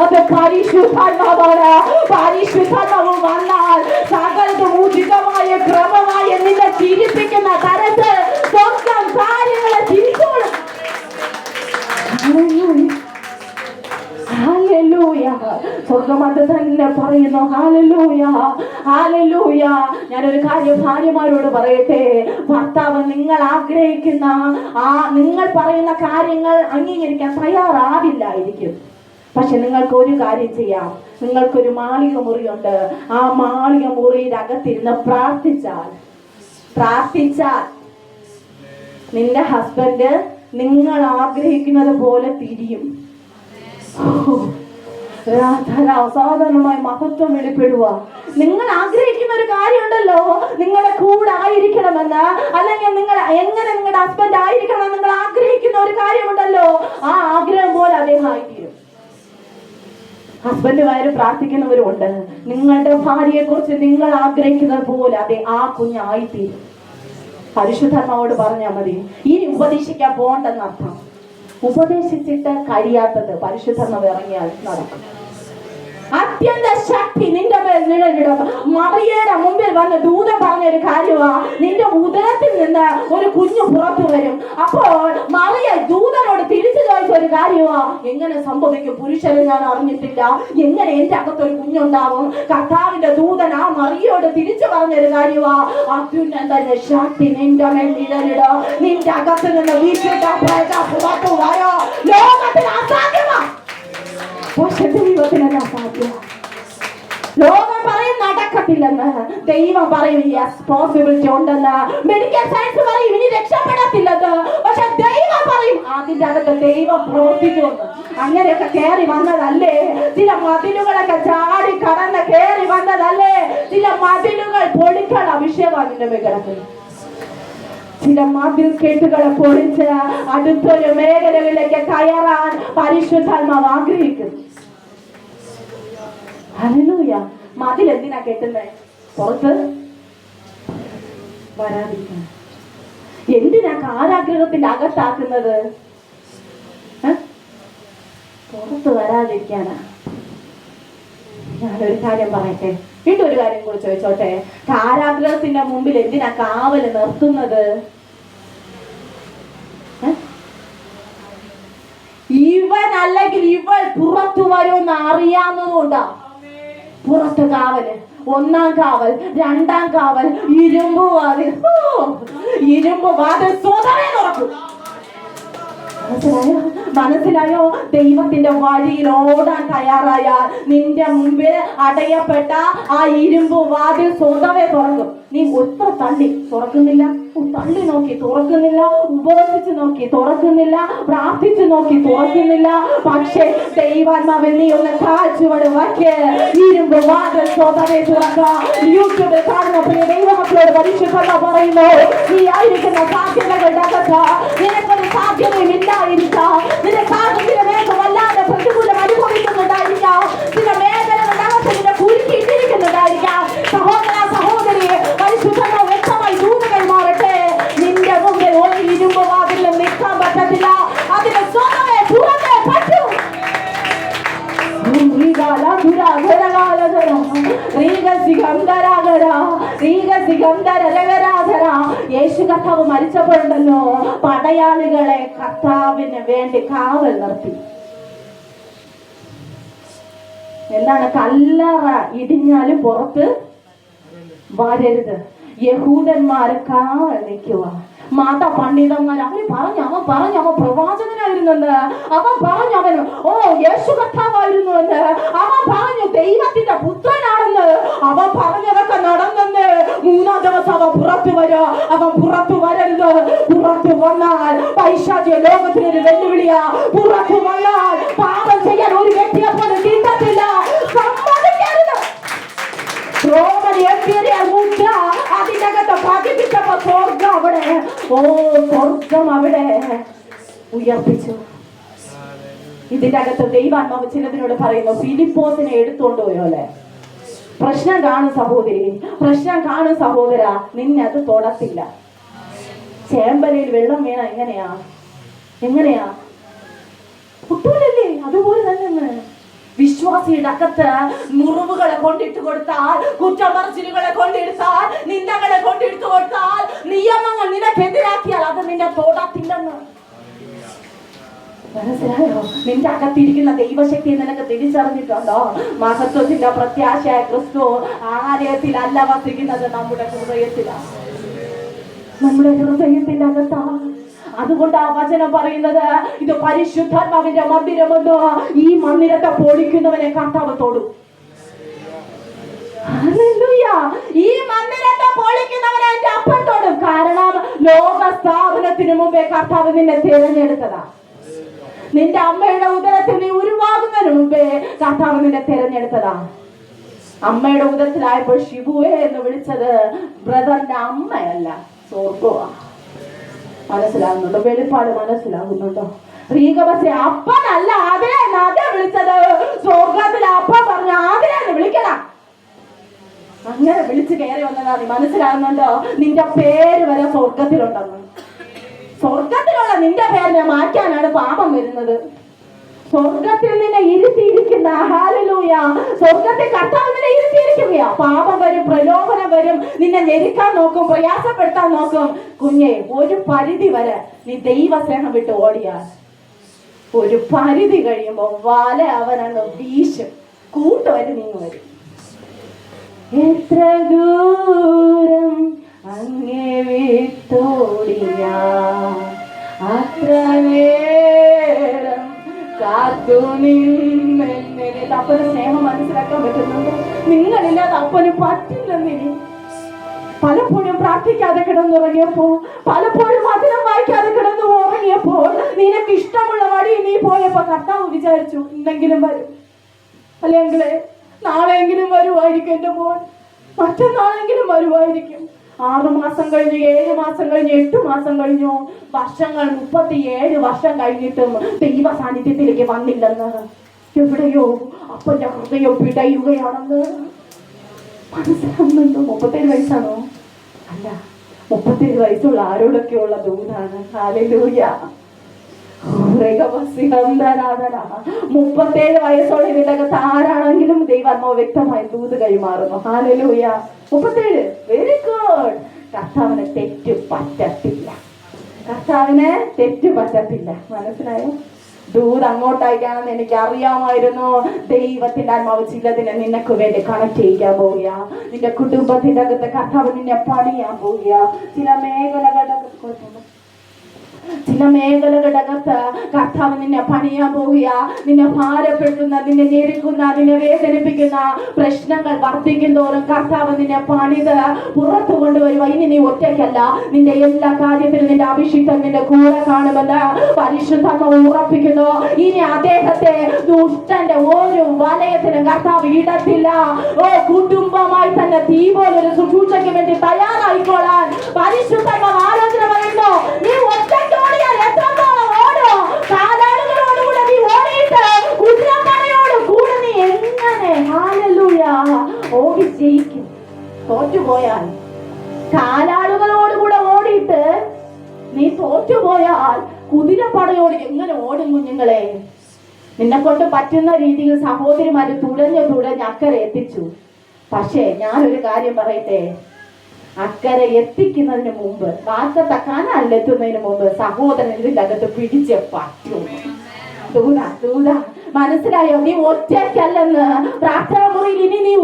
അത് പരിശുദ്ധാത്മാവാണ്. പരിശുദ്ധാത്മാവ് വന്നാൽ സകലതും ഉചിതമായ ക്രമമായ നിന്നെ ചിരിപ്പിക്കുന്ന തരത്തിൽ സ്വന്തം കാര്യങ്ങളെ ചിരിച്ചോളും. ഹല്ലേലൂയ. സ്വർഗ്ഗം അത് തന്നെ പറയുന്നു. ഹല്ലേലൂയ. ഹല്ലേലൂയ. ഞാനൊരു കാര്യം ഭാര്യമാരോട് പറയട്ടെ, ഭർത്താവ് നിങ്ങൾ ആഗ്രഹിക്കുന്ന നിങ്ങൾ പറയുന്ന കാര്യങ്ങൾ അംഗീകരിക്കാൻ തയ്യാറാവില്ലായിരിക്കും. പക്ഷെ നിങ്ങൾക്ക് ഒരു കാര്യം ചെയ്യാം. നിങ്ങൾക്കൊരു മാളിക മുറിയുണ്ട്. ആ മാളിക മുറിയുടെ അകത്തിരുന്ന് പ്രാർത്ഥിച്ചാൽ നിന്റെ ഹസ്ബൻഡ് നിങ്ങൾ ആഗ്രഹിക്കുന്നത് പോലെ തിരിയും. അസാധാരണമായ മഹത്വം വെളിപ്പെടുക. നിങ്ങൾ ആഗ്രഹിക്കുന്ന ഒരു കാര്യമുണ്ടല്ലോ, നിങ്ങളുടെ കൂടെ ആയിരിക്കണമെന്ന്, അല്ലെങ്കിൽ നിങ്ങൾ എങ്ങനെ നിങ്ങളുടെ ഹസ്ബൻഡ് ആയിരിക്കണം നിങ്ങൾ ആഗ്രഹിക്കുന്ന ഒരു കാര്യമുണ്ടല്ലോ, ആ ആഗ്രഹം പോലെ അദ്ദേഹം ആയിത്തീരും. ഹസ്ബൻഡുമാര് പ്രാർത്ഥിക്കുന്നവരുണ്ട്. നിങ്ങളുടെ ഭാര്യയെ കുറിച്ച് നിങ്ങൾ ആഗ്രഹിക്കുന്നത് പോലെ അതെ ആ കുഞ്ഞായിത്തീരും. പരിശുദ്ധാത്മാവോട് പറഞ്ഞാൽ മതി. ഇനി ഉപദേശിക്കാൻ പോകണ്ടെന്നർത്ഥം. ഉപദേശിച്ചിട്ട് കഴിയാത്തത് പരിശുദ്ധാത്മാവ് ഇറങ്ങിയാൽ നടക്കും. അത്യന്ത ശക്തി നിന്റെ മേൽ നിഴലിടും. മറിയയുടെ മുമ്പിൽ വന്ന് ദൂതൻ പറഞ്ഞൊരു കാര്യമാ, നിന്റെ ഉദരത്തിൽ നിന്ന് ഒരു കുഞ്ഞു പുറത്തു വരും. അപ്പോൾ മറിയ ദൂതനോട് തിരിച്ചു ചോദിച്ച ഒരു കാര്യമാ, എങ്ങനെ സംഭവിക്കും? പുരുഷനെ ഞാൻ അറിഞ്ഞിട്ടില്ല, എങ്ങനെ എന്റെ അകത്തൊരു കുഞ്ഞുണ്ടാവും? കർത്താവിന്റെ ദൂതൻ ആ മറിയോട് തിരിച്ചു പറഞ്ഞൊരു കാര്യമാ, അത്യുന്നത ശക്തി നിന്റെ മേൽ നിഴലിടും. നിന്റെ അകത്ത് നിന്ന് വീട്ടിൽ പുറത്തു വരോ. ലോകത്തിൽ അസാധ്യമാ, പക്ഷെ ദൈവത്തിനല്ല സാധ്യം. ലോകം പറയും നടക്കത്തില്ലെന്ന്, ദൈവം പറയും യെസ് പോസിബിലിറ്റി ഉണ്ടെന്ന്. മെഡിക്കൽ സയൻസ് പറയും ഇനി രക്ഷപ്പെടത്തില്ലെന്ന്, പക്ഷെ ദൈവം പറയും അതിന്റെ അകത്ത് ദൈവം പ്രവർത്തിക്കുമെന്ന്. അങ്ങനെയൊക്കെ കയറി വന്നതല്ലേ? ചില മതിലുകളൊക്കെ ചാടി കടന്ന് കയറി വന്നതല്ലേ? ചില മതിലുകൾ പൊളിക്കാൻ അഭിഷേകം അതിന്റെ മേൽ കിടക്കുന്നു. ചില മതിൽ കെട്ടുകളെ പൊളിച്ച് അടുത്തൊരു മേഖലകളിലേക്ക് കയറാൻ പരിശുദ്ധാത്മാവ് ആഗ്രഹിക്കുന്നു. ഹല്ലേലൂയ. മതിൽ എന്തിനാ കെട്ടുന്നത്? പുറത്ത് വരാതിരിക്കാൻ. എന്തിനാ കാരാഗ്രഹത്തിന്റെ അകത്താക്കുന്നത്? പുറത്ത് വരാതിരിക്കാനാ. ഞാനൊരു കാര്യം പറയട്ടെ, വീണ്ടും ഒരു കാര്യം കൂടി ചോദിച്ചോട്ടെ. കാരാഗ്രഹത്തിന്റെ മുമ്പിൽ എന്തിനാ കാവല് നിർത്തുന്നത്? ഇവൻ അല്ലെങ്കിൽ ഇവൾ പുറത്തു വരുമെന്ന് അറിയാവുന്നതുകൊണ്ടാ പുറത്ത് കാവല്. ഒന്നാം കാവൽ, രണ്ടാം കാവൽ, ഇരുമ്പ് വാതിൽ സ്വതവേ തുറക്കും. മനസ്സിലായോ? ദൈവത്തിന്റെ വഴിയിൽ ഓടാൻ തയ്യാറായാൽ നിന്റെ മുമ്പിൽ അടയപ്പെട്ട ആ ഇരുമ്പ് വാതിൽ സ്വതവേ തുറക്കും. നീ എത്ര തള്ളി തുറക്കുന്നില്ല, തള്ളി നോക്കി തുറക്കുന്നില്ല, ഉപവസിച്ച് നോക്കി തുറക്കുന്നില്ല, പ്രാർത്ഥിച്ചു നോക്കി തുറക്കുന്നില്ല. പക്ഷേ ദൈവാത്മാവിൽ നീ ഒന്ന് കാഴ്ചവട് വയ്ക്ക്, ഇരുമ്പ് വാതിൽ സ്വതവേ തുറക്കാം. യൂട്യൂബിൽ കാണുന്ന പ്രിയ ദൈവമക്കളോട് പരിശുദ്ധത പറയുന്നു, നീ ആയിരിക്കുന്ന സാധ്യതകളുടെ അകത്ത് നിനക്കൊരു സാധ്യതയും ഇല്ലായിരിക്കാം. നിന്റെ സാഹചര്യം വല്ലാതെ പ്രതികൂലം അനുഭവിക്കുന്നുണ്ടായിരിക്കാം. ചില മേഖലകളുടെ നിന്നെ കുരുക്കിയിട്ടിരിക്കുന്നുണ്ടായിരിക്കാം. സഹോദര സഹോദരി, പരിശുദ്ധത വ്യക്തമായി ദൂതകൾ മാറട്ടെ. നിന്റെ മുമ്പിൽ ഒരു ഇരുമ്പ് വാതിലും നിൽക്കാൻ പറ്റത്തില്ല. അതിന് സ്വതവേ തുറന്നേ പറ്റൂ. യേശു കർത്താവ് മരിച്ചപ്പോഴുണ്ടല്ലോ, പടയാളികളെ കർത്താവിന് വേണ്ടി കാവൽ നിർത്തി. എന്താണ്? കല്ലറ ഇടിഞ്ഞാലും പുറത്ത് വരരുത്. യഹൂദന്മാര് കാവൽ നിൽക്കുക. മത പണ്ഡിതന്മാർ അവൻ പറഞ്ഞു അവൻ പ്രവാചകനായിരുന്നെന്ന്. അവൻ പറഞ്ഞു അവൻ യേശു കർത്താവായിരുന്നു എന്ന്. അവൻ പറഞ്ഞു ദൈവത്തിന്റെ പുത്രനാണെന്ന്. അവൻ പറഞ്ഞതൊക്കെ നടന്നെന്ന്. മൂന്നാം ദിവസം അവൻ പുറത്തു വരാ. അവൻ പുറത്തു വരരുത്. പുറത്തു വന്നാൽ പൈശാചിക ലോകത്തിനൊരു വെല്ലുവിളിയാ. പുറത്തു വന്നാൽ പാപം ചെയ്യാൻ ഒരു വ്യക്തിയെ പോലും കിട്ടത്തില്ല. സമ്മതിക്കരുത്. റോമൻ എംപീരിയൽ മുദ്ര അതിനകത്ത് പതിപ്പിച്ചപ്പോ സ്വർഗം അവിടെ സ്വർഗം അവിടെ ഉയർപ്പിച്ചു. ഇതിന്റെ അകത്ത് ദൈവാത്മാവ് ചിലതിനോട് പറയുന്നു, ഫിലിപ്പോസിനെ എടുത്തുകൊണ്ട് പോയോലെ. പ്രശ്നം കാണും സഹോദരി, പ്രശ്നം കാണും സഹോദര, നിന്നെ അത് തൊടത്തില്ല. ചേമ്പലയിൽ വെള്ളം വീണ എങ്ങനെയാ പൊട്ടൂലല്ലേ? അതുപോലെ തന്നെ വിശ്വാസിയുടെ അകത്ത് മുറിവുകളെ കൊണ്ടിട്ട് കൊടുത്താൽ, കുറ്റമറച്ചിലുകളെ കൊണ്ടിരുത്താൽ, നിന്ദകളെ കൊണ്ടിട്ട് കൊടുത്താൽ, നിയമങ്ങൾ നിനക്കെതിരാക്കിയാൽ അത് നിന്നെ തൊടത്തില്ലെന്ന്. മനസ്സിലായോ? നിന്റെ അകത്തിരിക്കുന്ന ദൈവശക്തി നിനക്ക് തിരിച്ചറിഞ്ഞിട്ടുണ്ടോ? മഹത്വത്തിന്റെ പ്രത്യാശയായ ക്രിസ്തു ആലയത്തിലല്ല വസിക്കുന്നത്, നമ്മുടെ ഹൃദയത്തിലാണ്, നമ്മുടെ ഹൃദയത്തിന്റെ അകത്താണ്. അതുകൊണ്ട് ആ വചനം പറയുന്നത്, ഇത് പരിശുദ്ധാത്മാവിന്റെ മന്ദിരമെന്നോ, ഈ മന്ദിരത്തെ പൊളിക്കുന്നവനെ കർത്താവ് തൊടും. ഈ മന്ദിരത്തെ പൊളിക്കുന്നവനെ എന്റെ അപ്പം തൊടും. കാരണം ലോക സ്ഥാപനത്തിന് മുമ്പേ കർത്താവ് നിന്നെ തിരഞ്ഞെടുത്തതാ. നിന്റെ അമ്മയുടെ ഉദരത്തിൽ നീ ഉരുവാകുന്നതിന് മുമ്പേ കർത്താവ് നിന്നെ തിരഞ്ഞെടുത്തതാ. അമ്മയുടെ ഉദരത്തിലായപ്പോൾ ഷിബുവേ എന്ന് വിളിച്ചത് ബ്രദറിന്റെ അമ്മയല്ല, സ്വർഗമാ. മനസ്സിലാകുന്നുണ്ടോ? വെളിപ്പാട് മനസ്സിലാകുന്നുണ്ടോ? റീകബസെ അപ്പനല്ല അതിനെ നദ വിളിച്ചത്. സ്വർഗത്തിൽ അപ്പൻ പറഞ്ഞു അതിനെ വിളിക്കണം. അങ്ങനെ വിളിച്ചു കയറി വന്നതാ. നീ മനസ്സിലാകുന്നുണ്ടോ? നിന്റെ പേര് വരെ സ്വർഗത്തിലുണ്ടെന്ന്. സ്വർഗത്തിലുള്ള നിന്റെ പേരിനെ മാറ്റാനാണ് പാപം വരുന്നത്. സ്വർഗത്തിൽ നിന്നെ ഇരുത്തിയിരിക്കുന്ന, ഹല്ലേലൂയ, സ്വർഗത്തിൽ കർത്താവ് നിന്നെ ഇരുത്തിയിരിക്കുകയാ. പാപം വരും, പ്രലോഭനം വരും, നിന്നെ ഞെരുക്കാൻ നോക്കും, പ്രയാസപ്പെടുത്താൻ നോക്കും. കുഞ്ഞെ, ഒരു പരിധി വരെ നീ ദൈവസ്നേഹം വിട്ട് ഓടിയാൽ ഒരു പരിധി കഴിയുമ്പോ വല അവനങ്ങ് വീശും, കൂട്ടുവരും, നീങ്ങി വരും. എത്ര ദൂരം അങ്ങേ വിട്ടോടിയ അത്ര നേരം കാത്തു നിന്നെ. അപ്പന് സ്നേഹം മനസ്സിലാക്കാൻ പറ്റുന്നുണ്ട്? നിങ്ങളില്ലാതെ അപ്പന് പറ്റില്ലെന്നിനി. പലപ്പോഴും പ്രാർത്ഥിക്കാതെ കിടന്നുറങ്ങിയപ്പോ, പലപ്പോഴും വചനം വായിക്കാതെ കിടന്നു ഉറങ്ങിയപ്പോൾ, നിനക്ക് ഇഷ്ടമുള്ള വഴി നീ പോയപ്പോ കർത്താവ് വിചാരിച്ചു ഇന്നെങ്കിലും വരും, അല്ലെങ്കിൽ നാളെയെങ്കിലും വരുമായിരിക്കും എന്റെ മോൻ, മറ്റന്നാളെങ്കിലും വരുമായിരിക്കും. 6 മാസം കഴിഞ്ഞു, 7 മാസം കഴിഞ്ഞു, 8 മാസം കഴിഞ്ഞു, വർഷങ്ങൾ 37 വർഷം കഴിഞ്ഞിട്ടും ദൈവ സാന്നിധ്യത്തിലേക്ക് വന്നില്ലെന്ന്. എവിടെയോ അപ്പന്റെ ഹൃദയം പിടയുകയാണെന്ന് മനസ്സിലാവുന്നുണ്ടോ? 37 വയസ്സാണോ? അല്ല, 37 വയസ്സുള്ള ആരോടൊക്കെയുള്ള ദൂതാണ്. ഹല്ലേലൂയ. 37 വയസ്സോടെ ഇതിനകത്ത് ആരാണെങ്കിലും ദൈവാത്മാവ് വ്യക്തമായി ദൂത് കൈമാറുന്നു. ഹല്ലേലൂയ. 37, very good. കർത്താവിന് തെറ്റ് പറ്റത്തില്ല, കർത്താവിന് തെറ്റ് പറ്റത്തില്ല. മനസ്സിലായോ? ദൂത് അങ്ങോട്ടയക്കാണെന്ന് എനിക്ക് അറിയാമായിരുന്നു. ദൈവത്തിന്റെ ആത്മാവ് ചിലതിനെ നിനക്ക് വേണ്ടി കണക്ട് ചെയ്യാൻ പോവുക. നിന്റെ കുടുംബത്തിന്റെ അകത്ത് കർത്താവ് നിന്നെ പണിയാൻ പോവുക. ചില മേഖലകളകത്ത് കർത്താവ് നിന്നെ പണിയാൻ പോവുക. നിന്നെ ഭാരപ്പെടുത്തുന്ന, നിന്നെ ഞെരുക്കുന്ന, നിന്നെ വേദനിപ്പിക്കുന്ന പ്രശ്നങ്ങൾ വർദ്ധിക്കുന്തോറും കർത്താവ് നിന്നെ പണിത് പുറത്തു കൊണ്ടുവരുക. ഇനി നീ ഒറ്റയ്ക്കല്ല, നിന്റെ എല്ലാ കാര്യത്തിലും നിന്റെ അഭിഷിക്തൻ നിന്റെ കൂടെ കാണുമെന്ന് പരിശുദ്ധാത്മാവ് ഉറപ്പിക്കുന്നു. ഇനി അദ്ദേഹത്തെ ദുഷ്ടന്റെ ഒരു വലയത്തിനും കർത്താവ് ഇടത്തില്ല. കുടുംബമായി തന്നെ തീ പോലൊരു ശുശ്രൂഷയ്ക്ക് വേണ്ടി തയ്യാറായിക്കോളാൻ പരിശുദ്ധാത്മാവ് ആലോചന പറയുന്നു. നീ ഒറ്റയ്ക്ക് ഓടിയാൽ എത്രത്തോളം ഓടോ? കാലാളുകളോടുകൂടെ നീ ഓടിയിട്ട് കുതിരപ്പടയോട് കൂടെ നീ എങ്ങനെ ഹല്ലേലൂയ ഓടി ജയിക്കും? തോറ്റുപോയാൽ, കാലാളുകളോടുകൂടെ ഓടിയിട്ട് നീ തോറ്റുപോയാൽ കുതിരപ്പടയോട് എങ്ങനെ ഓടും? കുഞ്ഞുങ്ങളെ, നിന്നെ കൊണ്ട് പറ്റുന്ന രീതിയിൽ സഹോദരിമാര് തുഴഞ്ഞ് അക്കരെ എത്തിച്ചു. പക്ഷേ ഞാനൊരു കാര്യം പറയട്ടെ, അക്കരെ എത്തിക്കുന്നതിന് മുമ്പ്, വാക്കത്തെ കനാലിലെത്തുന്നതിന് മുമ്പ് സഹോദരൻ ഇതിന്റെ അകത്ത് പിടിച്ചേ പറ്റൂ. മനസ്സിലായോ? നീ ഒറ്റയ്ക്കല്ലെന്ന്. പ്രാർത്ഥനാ മുറിയിൽ ഇനി നീ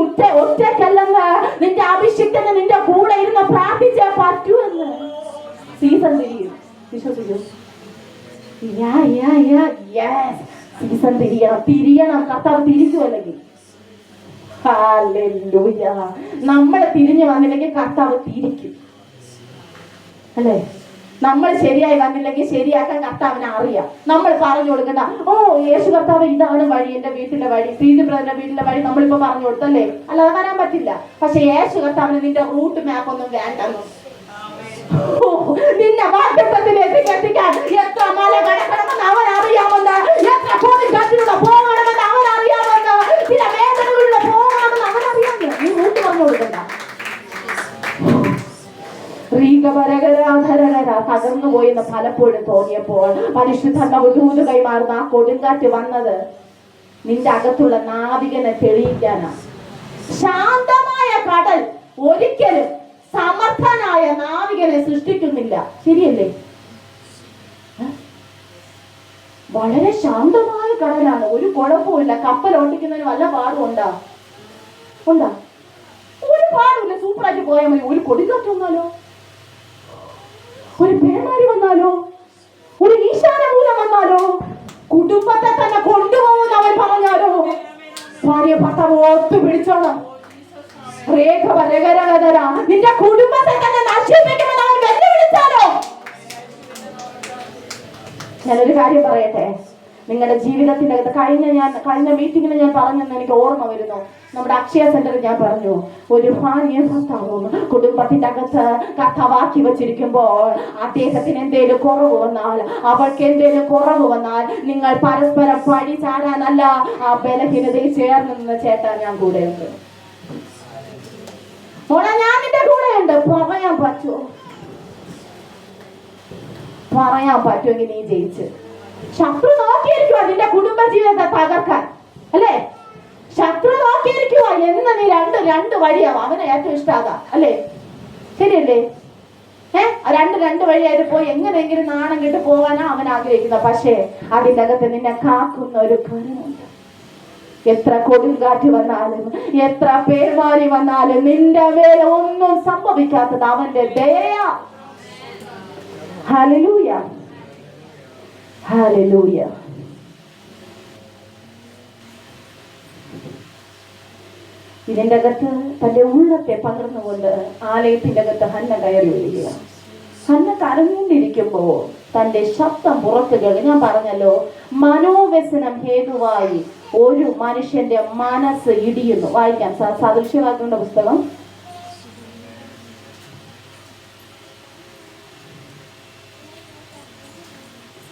ഒറ്റയ്ക്കല്ലെന്ന്. നിന്റെ അഭിഷിക്തന് നിന്റെ കൂടെ ഇരുന്ന് പ്രാർത്ഥിച്ചേ പറ്റൂ എന്ന്. സീസൺ തിരിയും, വിശ്വസിക്കൂ. സീസൺ തിരിയണം. കർത്താവ് തിരിക്കുമല്ലെങ്കിൽ ഹല്ലേലൂയ. നമ്മൾ തിരിഞ്ഞു വന്നില്ലെങ്കിൽ കർത്താവ് തിരിക്കും, അല്ലേ? നമ്മൾ ശരിയായി വന്നില്ലെങ്കിൽ ശരിയാക്കാൻ കർത്താവിനെ അറിയാം. നമ്മൾ പറഞ്ഞു കൊടുക്കണ്ട, ഓ യേശു കർത്താവ് ഇതാണ് വഴി, എന്റെ വീട്ടിലെ വഴി, ശ്രീജിബ്രന്റെ വീട്ടിലെ വഴി നമ്മളിപ്പോ പറഞ്ഞു കൊടുത്തല്ലേ, അല്ലാതെ വരാൻ പറ്റില്ല. പക്ഷെ യേശു കർത്താവിന് നിന്റെ റൂട്ട് മാപ്പ് ഒന്നും വേണ്ടെന്നും, നിന്നെ വാഗ്ദത്തത്തിലേക്ക് എത്തിക്കാൻ എത്ര മല കടക്കണമെന്ന് അവൻ അറിയാമെന്ന്, എത്ര കോടിക്കാറ്റിലൂടെ പോകണമെന്ന് അവൻ അറിയാമെന്ന്, ചില വേദനകളിലൂടെ പോകണമെന്ന് അവൻ അറിയാമെന്ന്. നീ റൂട്ട് പറഞ്ഞു കൊടുക്കണ്ട. തകർന്നു പോയെന്ന് പലപ്പോഴും തോന്നിയപ്പോൾ പരിശുദ്ധാത്മാവ് ദൂത് കൈമാറുന്ന ആ കൊടുങ്കാറ്റ് വന്നത് നിന്റെ അകത്തുള്ള നാവികനെ തെളിയിക്കാനാണ്. ശാന്തമായ കടൽ ഒരിക്കലും സമർത്ഥനായ നാവികനെ സൃഷ്ടിക്കുന്നില്ല, ശരിയല്ലേ? വളരെ ശാന്തമായ കടലാണ്, ഒരു കുഴപ്പമില്ല. കപ്പൽ ഓട്ടിക്കുന്നതിന് വല്ല പാടും ഉണ്ടാ? ഒരു പാടുമില്ല, സൂപ്പറായിട്ട് പോയാൽ മതി. ഒരു കൊടുങ്കാറ്റ് വന്നാലോ, ഒരു പേമാരി വന്നാലോ, ഒരു ഈശാനമൂലം വന്നാലോ, കുടുംബത്തെ തന്നെ കൊണ്ടുപോകുന്ന അവൻ പറഞ്ഞാലോ, ഭാര്യ ഭർത്താവ് ഒത്തു പിടിച്ചോണം. നിന്റെ കുടുംബത്തെ തന്നെ നശിപ്പിക്കുമെന്ന് അവൻ വെല്ലുവിളിച്ചാലോ? ഞാനൊരു കാര്യം പറയട്ടെ, നിങ്ങളുടെ ജീവിതത്തിന്റെ അകത്ത് കഴിഞ്ഞ മീറ്റിങ്ങിൽ ഞാൻ പറഞ്ഞെന്ന് എനിക്ക് ഓർമ്മ വരുന്നു. നമ്മുടെ അക്ഷയ സെന്ററിൽ ഞാൻ പറഞ്ഞു, ഒരു ഭാര്യയും ഭർത്താവും കുടുംബത്തിന്റെ അകത്ത് കഥവാക്കി വെച്ചിരിക്കുമ്പോൾ അദ്ദേഹത്തിന് എന്തേലും കുറവ് വന്നാൽ, അവൾക്ക് എന്തേലും കുറവ് വന്നാൽ, നിങ്ങൾ പരസ്പരം പഴി ചാരാനല്ല, ആ ബലഹീനതയിൽ ചേർന്ന് നിന്ന് ചേട്ടാ ഞാൻ കൂടെയുണ്ട്, മോളെ ഞാൻ നിന്റെ കൂടെയുണ്ട്. പറയാൻ പറ്റുമെങ്കിൽ നീ ജയിച്ച്. ശത്രു നോക്കിയിരിക്കുക നിന്റെ കുടുംബ ജീവിതത്തെ തകർക്കാൻ, അല്ലേ? ശത്രു നോക്കിയിരിക്കുക എന്ന് നീ രണ്ട് വഴിയാവും. അവന് ഏറ്റവും ഇഷ്ടാകാം, അല്ലേ? ശരിയല്ലേ? രണ്ട് വഴിയായിട്ട് പോയി എങ്ങനെയെങ്കിലും നാണം കെട്ട് പോകാനാ അവൻ ആഗ്രഹിക്കുന്നത്. പക്ഷേ അതിൻ്റെ അകത്ത് നിന്നെ കാക്കുന്ന ഒരു കരമുണ്ട്. എത്ര കൊടുങ്കാറ്റ് വന്നാലും, എത്ര പേമാരി വന്നാലും നിന്റെ മേലെ ഒന്നും സംഭവിക്കാത്തത് അവന്റെ ദയയാ. Hallelujah, hallelujah. ഇതിന്റെ അകത്ത് തന്റെ ഉള്ളത്തെ പകർന്നുകൊണ്ട് ആലയത്തിന്റെ അകത്ത് ഹന്ന കയറി വരിക. ഹന്ന കരഞ്ഞുകൊണ്ടിരിക്കുമ്പോ തന്റെ ശബ്ദം പുറത്തു കേൾക്കുക. ഞാൻ പറഞ്ഞല്ലോ, മനോവ്യസനം ഹേതുവായി ഒരു മനുഷ്യന്റെ മനസ്സ് ഇടിയുന്നു. വായിക്കാം സദൃശ്യവാക്യങ്ങളുടെ പുസ്തകം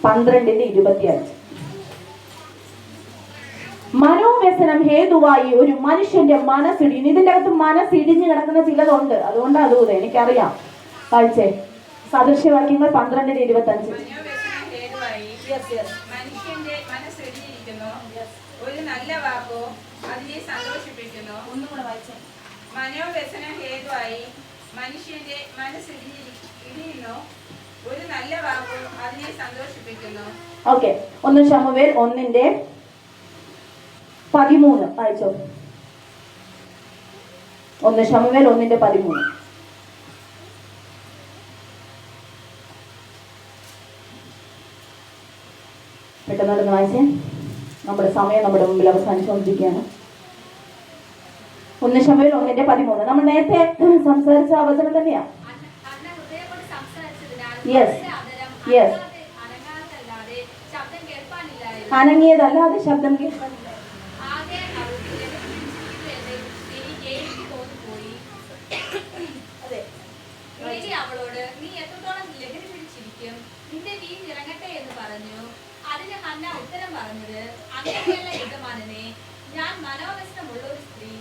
12:25. മനോവ്യസനം ഹേതുവായി ഒരു മനുഷ്യന്റെ മനസ്സിടിയുന്നു. ഇതിന്റെ അകത്ത് മനസ്സിടിഞ്ഞു കിടക്കുന്ന ചിലതുണ്ട്, അതുകൊണ്ടാണ് അതുകൂടെ എനിക്കറിയാം. വായിച്ചേ സദൃശ്യവാക്യങ്ങൾ 12:25. മനുഷ്യന്റെ മനസ്സിടിഞ്ഞിരിക്കുന്നു, ഒരു നല്ല വാക്കോ അതിനെ സന്തോഷിപ്പിക്കുന്നു. ഒന്നുകൂടെ വായിച്ചേ. മനോവ്യസനം ഹേതുവായി മനുഷ്യന്റെ മനസ്സിടിഞ്ഞിരിക്കുന്നു, ഒരു നല്ല വാക്കോ അതിനെ സന്തോഷിപ്പിക്കുന്നു. ഓക്കെ, 1 ശമൂവേൽ 1:13 വായിച്ചോ. 1 ശമൂവേൽ 1:13. പെട്ടെന്ന് വായിച്ചേ, നമ്മുടെ സമയം നമ്മുടെ മുമ്പിൽ അവസാനിച്ചുകൊണ്ടിരിക്കുകയാണ്. 1 ശമൂവേൽ 1:13 നമ്മൾ നേരത്തെ സംസാരിച്ച വചനം തന്നെയാ. യെസ് യെസ്, അനങ്ങിയതല്ലാതെ ശബ്ദം കേൾക്കാനില്ല. അവളോട് നീ എത്രത്തോളം ലഹരി പിടിച്ചിരിക്കും, നിന്റെ വീഞ്ഞ് ഇറങ്ങട്ടെ എന്ന് പറഞ്ഞു. അതിന് ഹന്ന ഉത്തരം പറഞ്ഞത്, അങ്ങനെയല്ല യജമാനനെ, ഞാൻ മനോവ്യസനമുള്ള ഒരു സ്ത്രീ,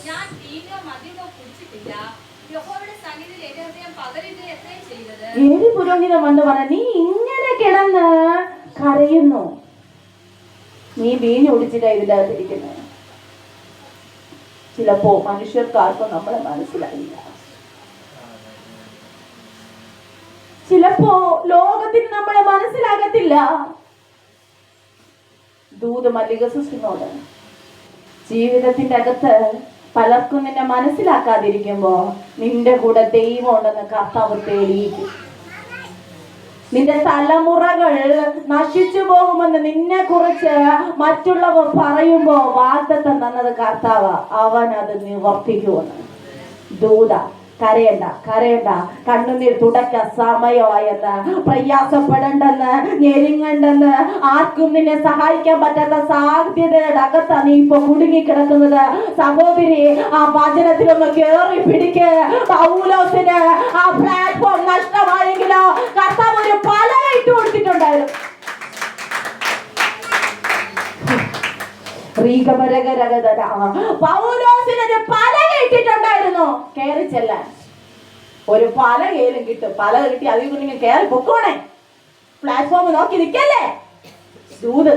ഞാൻ വീഞ്ഞോ മദ്യമോ കുടിച്ചിട്ടില്ല. യഹോവയുടെ സന്നിധിയിൽ എന്റെ ഹൃദയം പകരുക എത്രയും ചെയ്തത്. ഏത് പുരോഹിതൻ വന്ന് പറഞ്ഞു, നീ ഇങ്ങനെ കിടന്ന് കരയുന്നു, നീ വീഞ്ഞ് കുടിച്ചിട്ടാ ഇതിൻ്റെ അകത്തിരിക്കുന്നത്. ചിലപ്പോ മനുഷ്യർക്കാർക്കും നമ്മളെ മനസ്സിലായില്ല. ചിലപ്പോ ലോകത്തിന് നമ്മളെ മനസ്സിലാകത്തില്ല. ദൂത് മല്ലിക സിസ്റ്ററിനോട് ജീവിതത്തിന്റെ അകത്ത് പലർക്കും നിന്നെ മനസ്സിലാക്കാതിരിക്കുമ്പോ നിന്റെ കൂടെ ദൈവം ഉണ്ടെന്ന് കർത്താവ് തെളിയിക്കും. നിന്റെ തലമുറകൾ നശിച്ചു പോകുമെന്ന് നിന്നെ കുറിച്ച് മറ്റുള്ളവർ പറയുമ്പോ വാഗ്ദത്തം തന്നത് കർത്താവ്, അവൻ അത് നിവർത്തിക്കുമെന്ന്. ദൂത കരയണ്ട, കണ്ണുനീർ തുടക്ക സമയമായെന്ന്, പ്രയാസപ്പെടണ്ടെന്ന്, ഞെരുങ്ങണ്ടെന്ന്, ആർക്കും നിന്നെ സഹായിക്കാൻ പറ്റാത്ത സാധ്യതയുടെ അകത്താണ് നീ ഇപ്പൊ കുടുങ്ങിക്കിടക്കുന്നത്. സഹോദരി, ആ വചനത്തിലൊന്ന് കേറി പിടിക്ക്. പൗലോസിന് ആ പ്ലാറ്റ്ഫോം നഷ്ടമായെങ്കിലോ കർത്താവ് ഒരു പല ഇട്ട് കൊടുത്തിട്ടുണ്ടായിരുന്നു. പൗലോസിനൊരു പല ഇട്ടിട്ടുണ്ടായിരുന്നു. കയറി ചെല്ലാൻ ഒരു പല കയറും കിട്ടും. പല കിട്ടി അതിൽ നിങ്ങൾ കയറി പൊക്കോണേ, പ്ലാറ്റ്ഫോം നോക്കി നിൽക്കല്ലേ. ദൂത്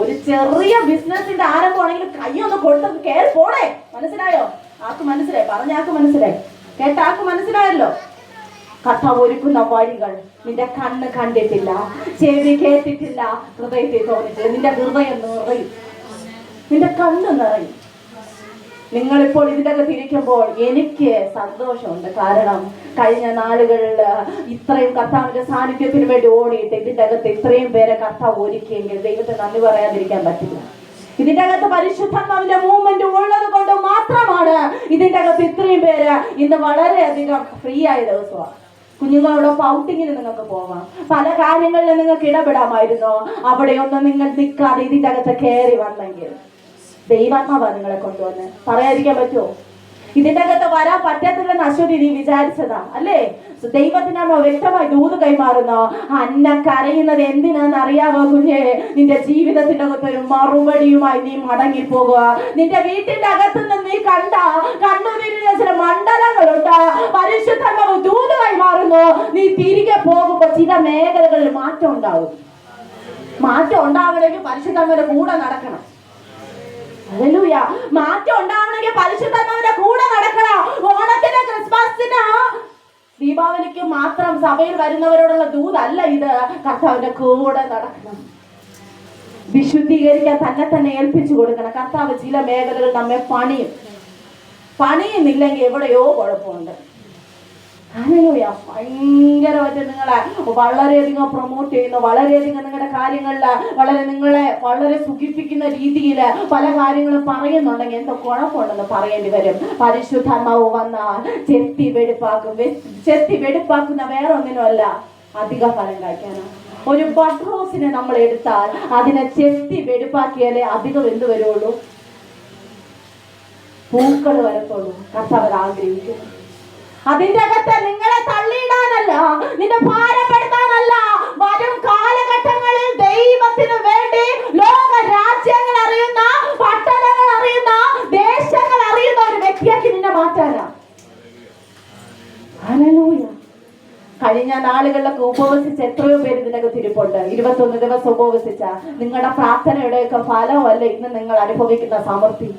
ഒരു ചെറിയ ബിസിനസിന്റെ ആരംഭമാണെങ്കിൽ കൈയൊന്ന് കൊടുത്ത് കയറി പോണേ. മനസ്സിലായോ? ആർക്ക് മനസ്സിലായി? പറഞ്ഞ ആൾക്ക് മനസ്സിലായി, കേട്ട ആൾക്ക് മനസ്സിലായല്ലോ. കർത്താവ് ഒരുക്കുന്ന വഴികൾ നിന്റെ കണ്ണ് കണ്ടിട്ടില്ല, ചെവി കേട്ടിട്ടില്ല, ഹൃദയത്തിൽ തോന്നിട്ടില്ല. നിന്റെ ഹൃദയം നിറയും, നിന്റെ കണ്ണ് നിറയും. നിങ്ങളിപ്പോൾ ഇതിൻ്റെ അകത്ത് ഇരിക്കുമ്പോൾ എനിക്ക് സന്തോഷമുണ്ട്. കാരണം കഴിഞ്ഞ നാളുകളിൽ ഇത്രയും കർത്താവിന്റെ സാന്നിധ്യത്തിന് വേണ്ടി ഓടിയിട്ട് ഇതിൻ്റെ അകത്ത് ഇത്രയും പേരെ കർത്താവ് ഒരുക്കിയെങ്കിൽ ദൈവത്തെ നന്ദി പറയാതിരിക്കാൻ പറ്റില്ല. ഇതിൻ്റെ അകത്ത് പരിശുദ്ധാത്മാവിന്റെ മൂവ്മെന്റ് ഉള്ളത് കൊണ്ട് മാത്രമാണ് ഇതിൻ്റെ അകത്ത് ഇത്രയും പേര് ഇന്ന് വളരെയധികം ഫ്രീ ആയ ദിവസമാണ്. കുഞ്ഞുങ്ങളോടൊപ്പം ഔട്ടിങ്ങിന് നിങ്ങൾക്ക് പോകാം, പല കാര്യങ്ങളിലും നിങ്ങൾക്ക് ഇടപെടാമായിരുന്നു. അവിടെയൊന്നും നിങ്ങൾ നിൽക്കാതെ ഇതിൻ്റെ അകത്ത് കയറി വന്നെങ്കിൽ ദൈവാത്മാവാ നിങ്ങളെ കൊണ്ടുവന്ന്. പറയാതിരിക്കാൻ പറ്റുമോ? ഇതിൻ്റെ അകത്ത് വരാൻ പറ്റത്തില്ലെന്ന് അശ്വതി നീ വിചാരിച്ചതാ അല്ലേ? ദൈവത്തിനാണോ വ്യക്തമായി ദൂത് കൈമാറുന്നോ? അന്ന കരയുന്നത് എന്തിനാന്ന് അറിയാമോ കുഞ്ഞെ? നിന്റെ ജീവിതത്തിന്റെ അകത്ത് ഒരു മറുപടിയുമായി നീ മടങ്ങി പോകുക. നിന്റെ വീട്ടിന്റെ അകത്ത് നിന്ന് നീ കണ്ട കണ്ണുനീരിലെ ചില മണ്ഡലങ്ങളുണ്ട്. പരിശുദ്ധാത്മാവ് ദൂത് കൈമാറുന്നു. നീ തിരികെ പോകുമ്പോ ചില മേഖലകളിൽ മാറ്റം ഉണ്ടാവും. മാറ്റം ഉണ്ടാവണമെങ്കിൽ പരിശുദ്ധാത്മാവിന്റെ കൂടെ നടക്കണം. ഹല്ലേലൂയ. മാറ്റം ഉണ്ടാവണമെങ്കിൽ പരിശുദ്ധാത്മാവിന്റെ കൂടെ നടക്കണം. ഓണത്തിന്, ക്രിസ്മസിന്, ദീപാവലിക്ക് മാത്രം സഭയിൽ വരുന്നവരോടുള്ള ദൂതല്ല ഇത്. കർത്താവിന്റെ കൂടെ നടക്കണം. വിശുദ്ധീകരിക്കാൻ തന്നെ ഏൽപ്പിച്ചു കൊടുക്കണം. കർത്താവ് ചില മേഖലകൾ നമ്മെ പണിയുന്നില്ലെങ്കിൽ എവിടെയോ കുഴപ്പമുണ്ട്. ഹല്ലേലൂയ. ഭയങ്കരമായിട്ട് നിങ്ങളെ വളരെയധികം പ്രൊമോട്ട് ചെയ്യുന്നു, വളരെയധികം നിങ്ങളുടെ കാര്യങ്ങളിൽ നിങ്ങളെ വളരെ സുഖിപ്പിക്കുന്ന രീതിയിൽ പല കാര്യങ്ങളും പറയുന്നുണ്ടെങ്കിൽ എന്തോ കുഴപ്പമുണ്ടെന്ന് പറയേണ്ടി വരും. പരിശുദ്ധാത്മാവ് വന്നാൽ ചെത്തി വെടുപ്പാക്കുന്ന വേറെ ഒന്നിനുമല്ല, അധിക ഫലം കഴിക്കാനാണ്. ഒരു ബഡ് റോസിനെ നമ്മൾ എടുത്താൽ അതിനെ ചെത്തി വെടുപ്പാക്കിയാലേ അധികം എന്ത് വരുള്ളൂ? പൂക്കൾ വരത്തുള്ളൂ. കർത്താവ് ആഗ്രഹിക്കുന്നു. അതിന്റെ അകത്ത് നിങ്ങളെ തള്ളിയിടാനല്ല, നിന്നെ ഭാരപ്പെടുത്താനല്ല. വരും കാലഘട്ടങ്ങളിൽ ദൈവത്തിന് വേണ്ടി ലോക രാജ്യങ്ങൾ അറിയുന്ന, പട്ടണങ്ങൾ അറിയുന്ന, ദേശങ്ങൾ അറിയുന്ന ഒരു വ്യക്തിയാക്കി നിന്നെ മാറ്റാനാ. ഹല്ലേലൂയ. കഴിഞ്ഞ നാളുകളിലൊക്കെ ഉപവസിച്ച് എത്രയോ പേര് ഇതിനൊക്കെ തിരിപ്പുണ്ട്. 21 ദിവസം ഉപവസിച്ച നിങ്ങളുടെ പ്രാർത്ഥനയുടെയൊക്കെ ഫലമല്ല ഇന്ന് നിങ്ങൾ അനുഭവിക്കുന്ന സമൃദ്ധി.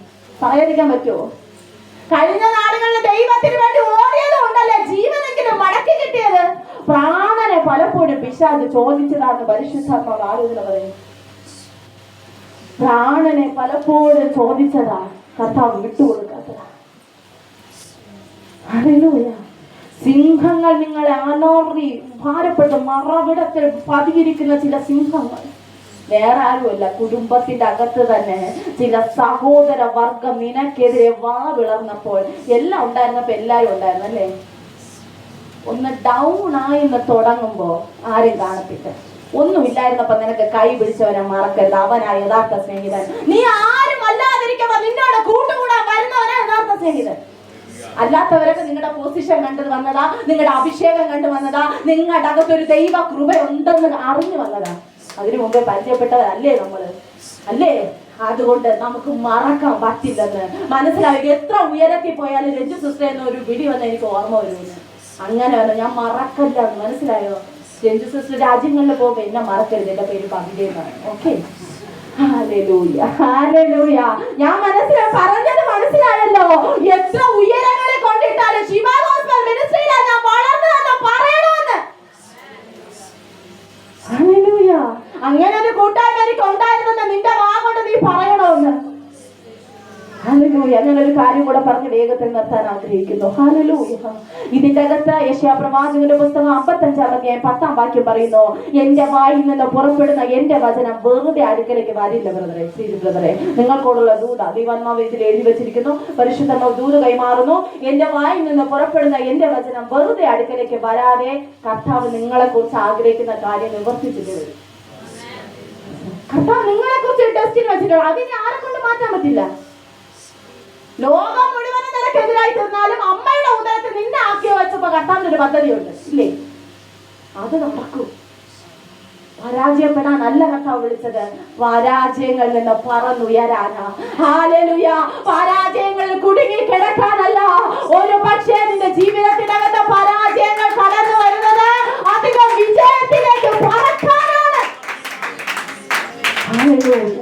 പറയാതിരിക്കാൻ പറ്റുമോ? കഴിഞ്ഞ നാളുകളിൽ ദൈവത്തിന് വേണ്ടി ഓടിയത് കൊണ്ടല്ലേ ജീവനെങ്കിലും മടക്കി കിട്ടിയത്. പ്രാണനെ പലപ്പോഴും പിശാച് ചോദിച്ചതാണെന്ന് പരിശുദ്ധാത്മാവ് ആലോചന പറയും. പ്രാണനെ പലപ്പോഴും ചോദിച്ചതാ, കർത്താവ് വിട്ടുകൊടുക്കാത്തതാ. ഹല്ലേലൂയ. സിംഹങ്ങൾ നിങ്ങളെ അനോർത്തി ഭാരപ്പെട്ട് മറവിടത്തിൽ പതിയിരിക്കുന്ന ചില സിംഹങ്ങൾ വേറെ ആരുമല്ല, കുടുംബത്തിന്റെ അകത്ത് തന്നെ ചില സഹോദര വർഗം നിനക്കെതിരെ വാ വിളർന്നപ്പോൾ എല്ലാം ഉണ്ടായിരുന്നപ്പോ എല്ലാരും ഉണ്ടായിരുന്നു അല്ലേ? ഒന്ന് ഡൗൺ ആയിന്ന് തുടങ്ങുമ്പോ ആരും കാണത്തില്ല. ഒന്നുമില്ലായിരുന്നപ്പോ നിനക്ക് കൈ പിടിച്ചവനെ മറക്കരുത്. അവനാ യഥാർത്ഥ സ്നേഹിതൻ. നീ ആരും അല്ലാതിരിക്കുമ്പോ നിന്നോട് കൂട്ടുകൂടാൻ വരുന്നവനാ യഥാർത്ഥ സ്നേഹിതൻ. അല്ലാത്തവരൊക്കെ നിങ്ങളുടെ പൊസിഷൻ കണ്ടു വന്നതാ, നിങ്ങളുടെ അഭിഷേകം കണ്ടു വന്നതാ, നിങ്ങളുടെ അകത്തൊരു ദൈവ കൃപ ഉണ്ടെന്ന് അറിഞ്ഞു വന്നതാ. അതിനു മുമ്പേ പരിചയപ്പെട്ടവരല്ലേ നമ്മള്, അല്ലേ? അതുകൊണ്ട് നമുക്ക് മറക്കാൻ പറ്റില്ലെന്ന് മനസ്സിലായി. എത്ര ഉയരത്തിൽ പോയാലും രഞ്ജു സിസ്റ്റർ എന്ന ഒരു വിളി വന്ന് എനിക്ക് ഓർമ്മ വരുമെന്ന്. അങ്ങനെ വന്നു, ഞാൻ മറക്കല്ല എന്ന് മനസ്സിലായോ? രഞ്ജു സിസ്റ്റർ രാജ്യങ്ങളിൽ പോകുമ്പോ എന്നെ മറക്കരുത്, എന്റെ പേര് പങ്കിടുന്നതാണ്. Okay, hallelujah, hallelujah. ഞാൻ പറഞ്ഞത് മനസ്സിലായല്ലോ. എത്ര ഉയരങ്ങളെ കൊണ്ടിട്ടാലും ശിവ ഗോസ്ബൽ മിനിസ്ട്രിയിലാണ് ഞാൻ വളർന്നതെന്ന് പറയണമെന്ന്. ഹല്ലേലൂയ. അങ്ങനെ ഒരു കൂട്ടായ്മ എനിക്ക് ഉണ്ടായിരുന്നെന്ന് നിന്റെ വാ കൊണ്ട് നീ പറയണമെന്ന്. ഹല്ലേലൂയ. ഞാനൊരു കാര്യം കൂടെ പറഞ്ഞ് വേഗത്തിൽ നിർത്താൻ ആഗ്രഹിക്കുന്നു. ഹല്ലേലൂയ. ഇതിന്റെ അകത്ത് യെശയ്യാപ്രവാചകന്റെ പുസ്തകം 55-ാം അധ്യായം 10-ാം വാക്യം പറയുന്നു, എന്റെ വായിൽ നിന്ന് പുറപ്പെടുന്ന എന്റെ വചനം വെറുതെ അടുക്കലേക്ക് വരില്ല ബ്രദറെ, ശ്രീജു ബ്രദറെ. നിങ്ങൾക്കോടുള്ള ദൂത ദൈവാത്മാവ് ഇതിൽ എഴുതി വെച്ചിരിക്കുന്നു. പരിശുദ്ധാത്മാവ് ദൂത് കൈമാറുന്നു. എന്റെ വായിൽ നിന്ന് പുറപ്പെടുന്ന എന്റെ വചനം വെറുതെ അടുക്കലേക്ക് വരാതെ കർത്താവ് നിങ്ങളെ കുറിച്ച് ആഗ്രഹിക്കുന്ന കാര്യം നിവർത്തിച്ചിട്ട് വരും. കർത്താവ് നിങ്ങളെ കുറിച്ച് ടെസ്റ്റിന് വെച്ചിട്ടുണ്ട്. അതിനെ ആരെ കൊണ്ട് മാറ്റാൻ പറ്റില്ല. ലോകം മുഴുവനും നിനക്കെതിരായി തീർന്നാലും അമ്മയുടെ ഉദരത്തിൽ നിന്നെ ആക്കി വെച്ചപ്പോ കർത്താവിന്റെ ഒരു പദ്ധതിയുണ്ട്, ഇല്ലേ? അത് നടക്കും. പരാജയപ്പെടാനല്ല കർത്താവ് വിളിച്ചത്, പരാജയങ്ങളിൽ നിന്ന് പറന്നുയരാനാ. ഹല്ലേലൂയ. പരാജയങ്ങളിൽ കുടുങ്ങി കിടക്കാനല്ല. ഒരു പക്ഷേ നിന്റെ ജീവിതത്തിനകത്ത് പരാജയങ്ങൾ കടന്നു വരുന്നത് അധികം വിജയത്തിലേക്ക് പറക്കാനാണ്. ഹല്ലേലൂയ.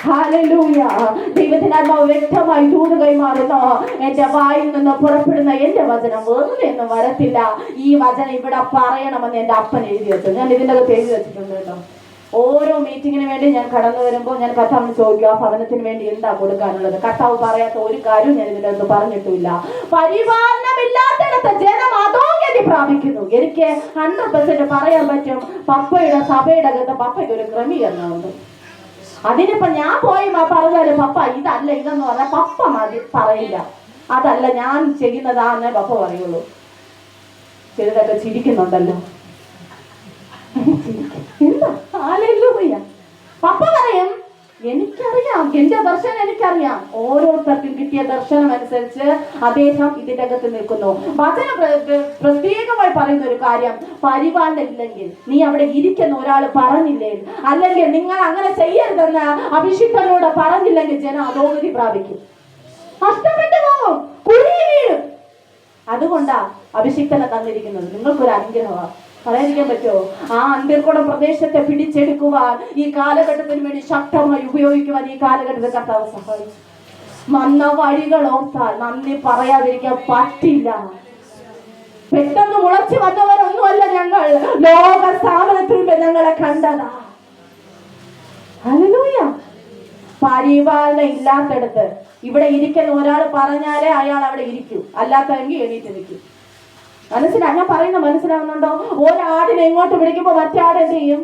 ഹല്ലേലൂയ. ദൈവത്തിന്റെ ആത്മാവ് വ്യക്തമായി ദൂത് കൈമാറുന്നു. എന്റെ വായിൽ നിന്ന് പുറപ്പെടുന്ന എന്റെ വചനം വെറുതെ ഒന്നും വരത്തില്ല. ഈ വചനം ഇവിടെ പറയണമെന്ന് എന്റെ അപ്പൻ എഴുതി വെച്ചു. ഞാൻ ഇതിൻ്റെ അകത്ത് എഴുതി വെച്ചിട്ടുണ്ട് കേട്ടോ. ഓരോ മീറ്റിങ്ങിന് വേണ്ടി ഞാൻ കടന്നു വരുമ്പോൾ ഞാൻ കർത്താവിന് ചോദിക്കും, ആ ഭവനത്തിന് വേണ്ടി എന്താ കൊടുക്കാനുള്ളത്. കർത്താവ് പറയാത്ത ഒരു കാര്യവും ഞാൻ ഇതിൻ്റെ അകത്ത് പറഞ്ഞിട്ടില്ല. പരിപാലനമില്ലാത്തിടത്ത് ജനം അധോഗതി പ്രാപിക്കുന്നു. എനിക്ക് 100% പറയാൻ പറ്റും, പപ്പയുടെ സഭയുടെ അകത്ത് പപ്പയ്ക്ക് ഒരു ക്രമീകരണമുണ്ട്. അതിനിപ്പോ ഞാൻ പോയി പറഞ്ഞാലും പപ്പ ഇതല്ല ഇതെന്ന് പറഞ്ഞാൽ പപ്പ മതി പറയില്ല. അതല്ല ഞാൻ ചെയ്യുന്നതാന്നേ പപ്പ പറയുള്ളൂ. ചിലതൊക്കെ ചിരിക്കുന്നുണ്ടല്ലോ. എന്താ ഹല്ലേലൂയ. പപ്പ പറയും എനിക്കറിയാം, എന്റെ ദർശനം എനിക്കറിയാം. ഓരോരുത്തർക്കും കിട്ടിയ ദർശനം അനുസരിച്ച് അദ്ദേഹം ഇതിന്റെ അകത്ത് നിൽക്കുന്നു. വചനം പ്രത്യേകമായി പറയുന്ന ഒരു കാര്യം, പരിപാലനം ഇല്ലെങ്കിൽ, നീ അവിടെ ഇരിക്കുന്ന ഒരാൾ പറഞ്ഞില്ലേ, അല്ലെങ്കിൽ നിങ്ങൾ അങ്ങനെ ചെയ്യരുതെന്ന് അഭിഷിക്തനോട് പറഞ്ഞില്ലെങ്കിൽ ജനം അധോഗതി പ്രാപിക്കും, നഷ്ടപ്പെട്ടു പോകും, കുഴിയിൽ വീഴും. അതുകൊണ്ടാ അഭിഷിക്തനെ തന്നിരിക്കുന്നത്. നിങ്ങൾക്കൊരു അനുഗ്രഹമാണ്. പറയാതിരിക്കാൻ പറ്റുമോ? ആ അന്ത്യർക്കുടം പ്രദേശത്തെ പിടിച്ചെടുക്കുവാൻ, ഈ കാലഘട്ടത്തിന് വേണ്ടി ശക്തമായി ഉപയോഗിക്കുവാൻ ഈ കാലഘട്ടത്തിൽ കർത്താവ് സഹായിച്ചു. വന്ന വഴികൾ ഓർത്താൽ നന്ദി പറയാതിരിക്കാൻ പറ്റില്ല. പെട്ടെന്ന് മുളച്ചു വന്നവരൊന്നുമല്ല ഞങ്ങൾ. ലോക സ്ഥാപനത്തിലൂടെ ഞങ്ങളെ കണ്ടതാ. ഹല്ലേലൂയ. പരിപാലനം ഇല്ലാത്തടത്ത് ഇവിടെ ഇരിക്കുന്ന ഒരാൾ പറഞ്ഞാലേ അയാൾ അവിടെ ഇരിക്കൂ, അല്ലാത്തെങ്കിൽ എണീറ്റ് നിൽക്കും. മനസ്സിലാ ഞാൻ പറയുന്നത്? മനസ്സിലാവുന്നുണ്ടോ? ഒരാടിനെ എങ്ങോട്ട് വിളിക്കുമ്പോ മറ്റാട് എന്ത് ചെയ്യും?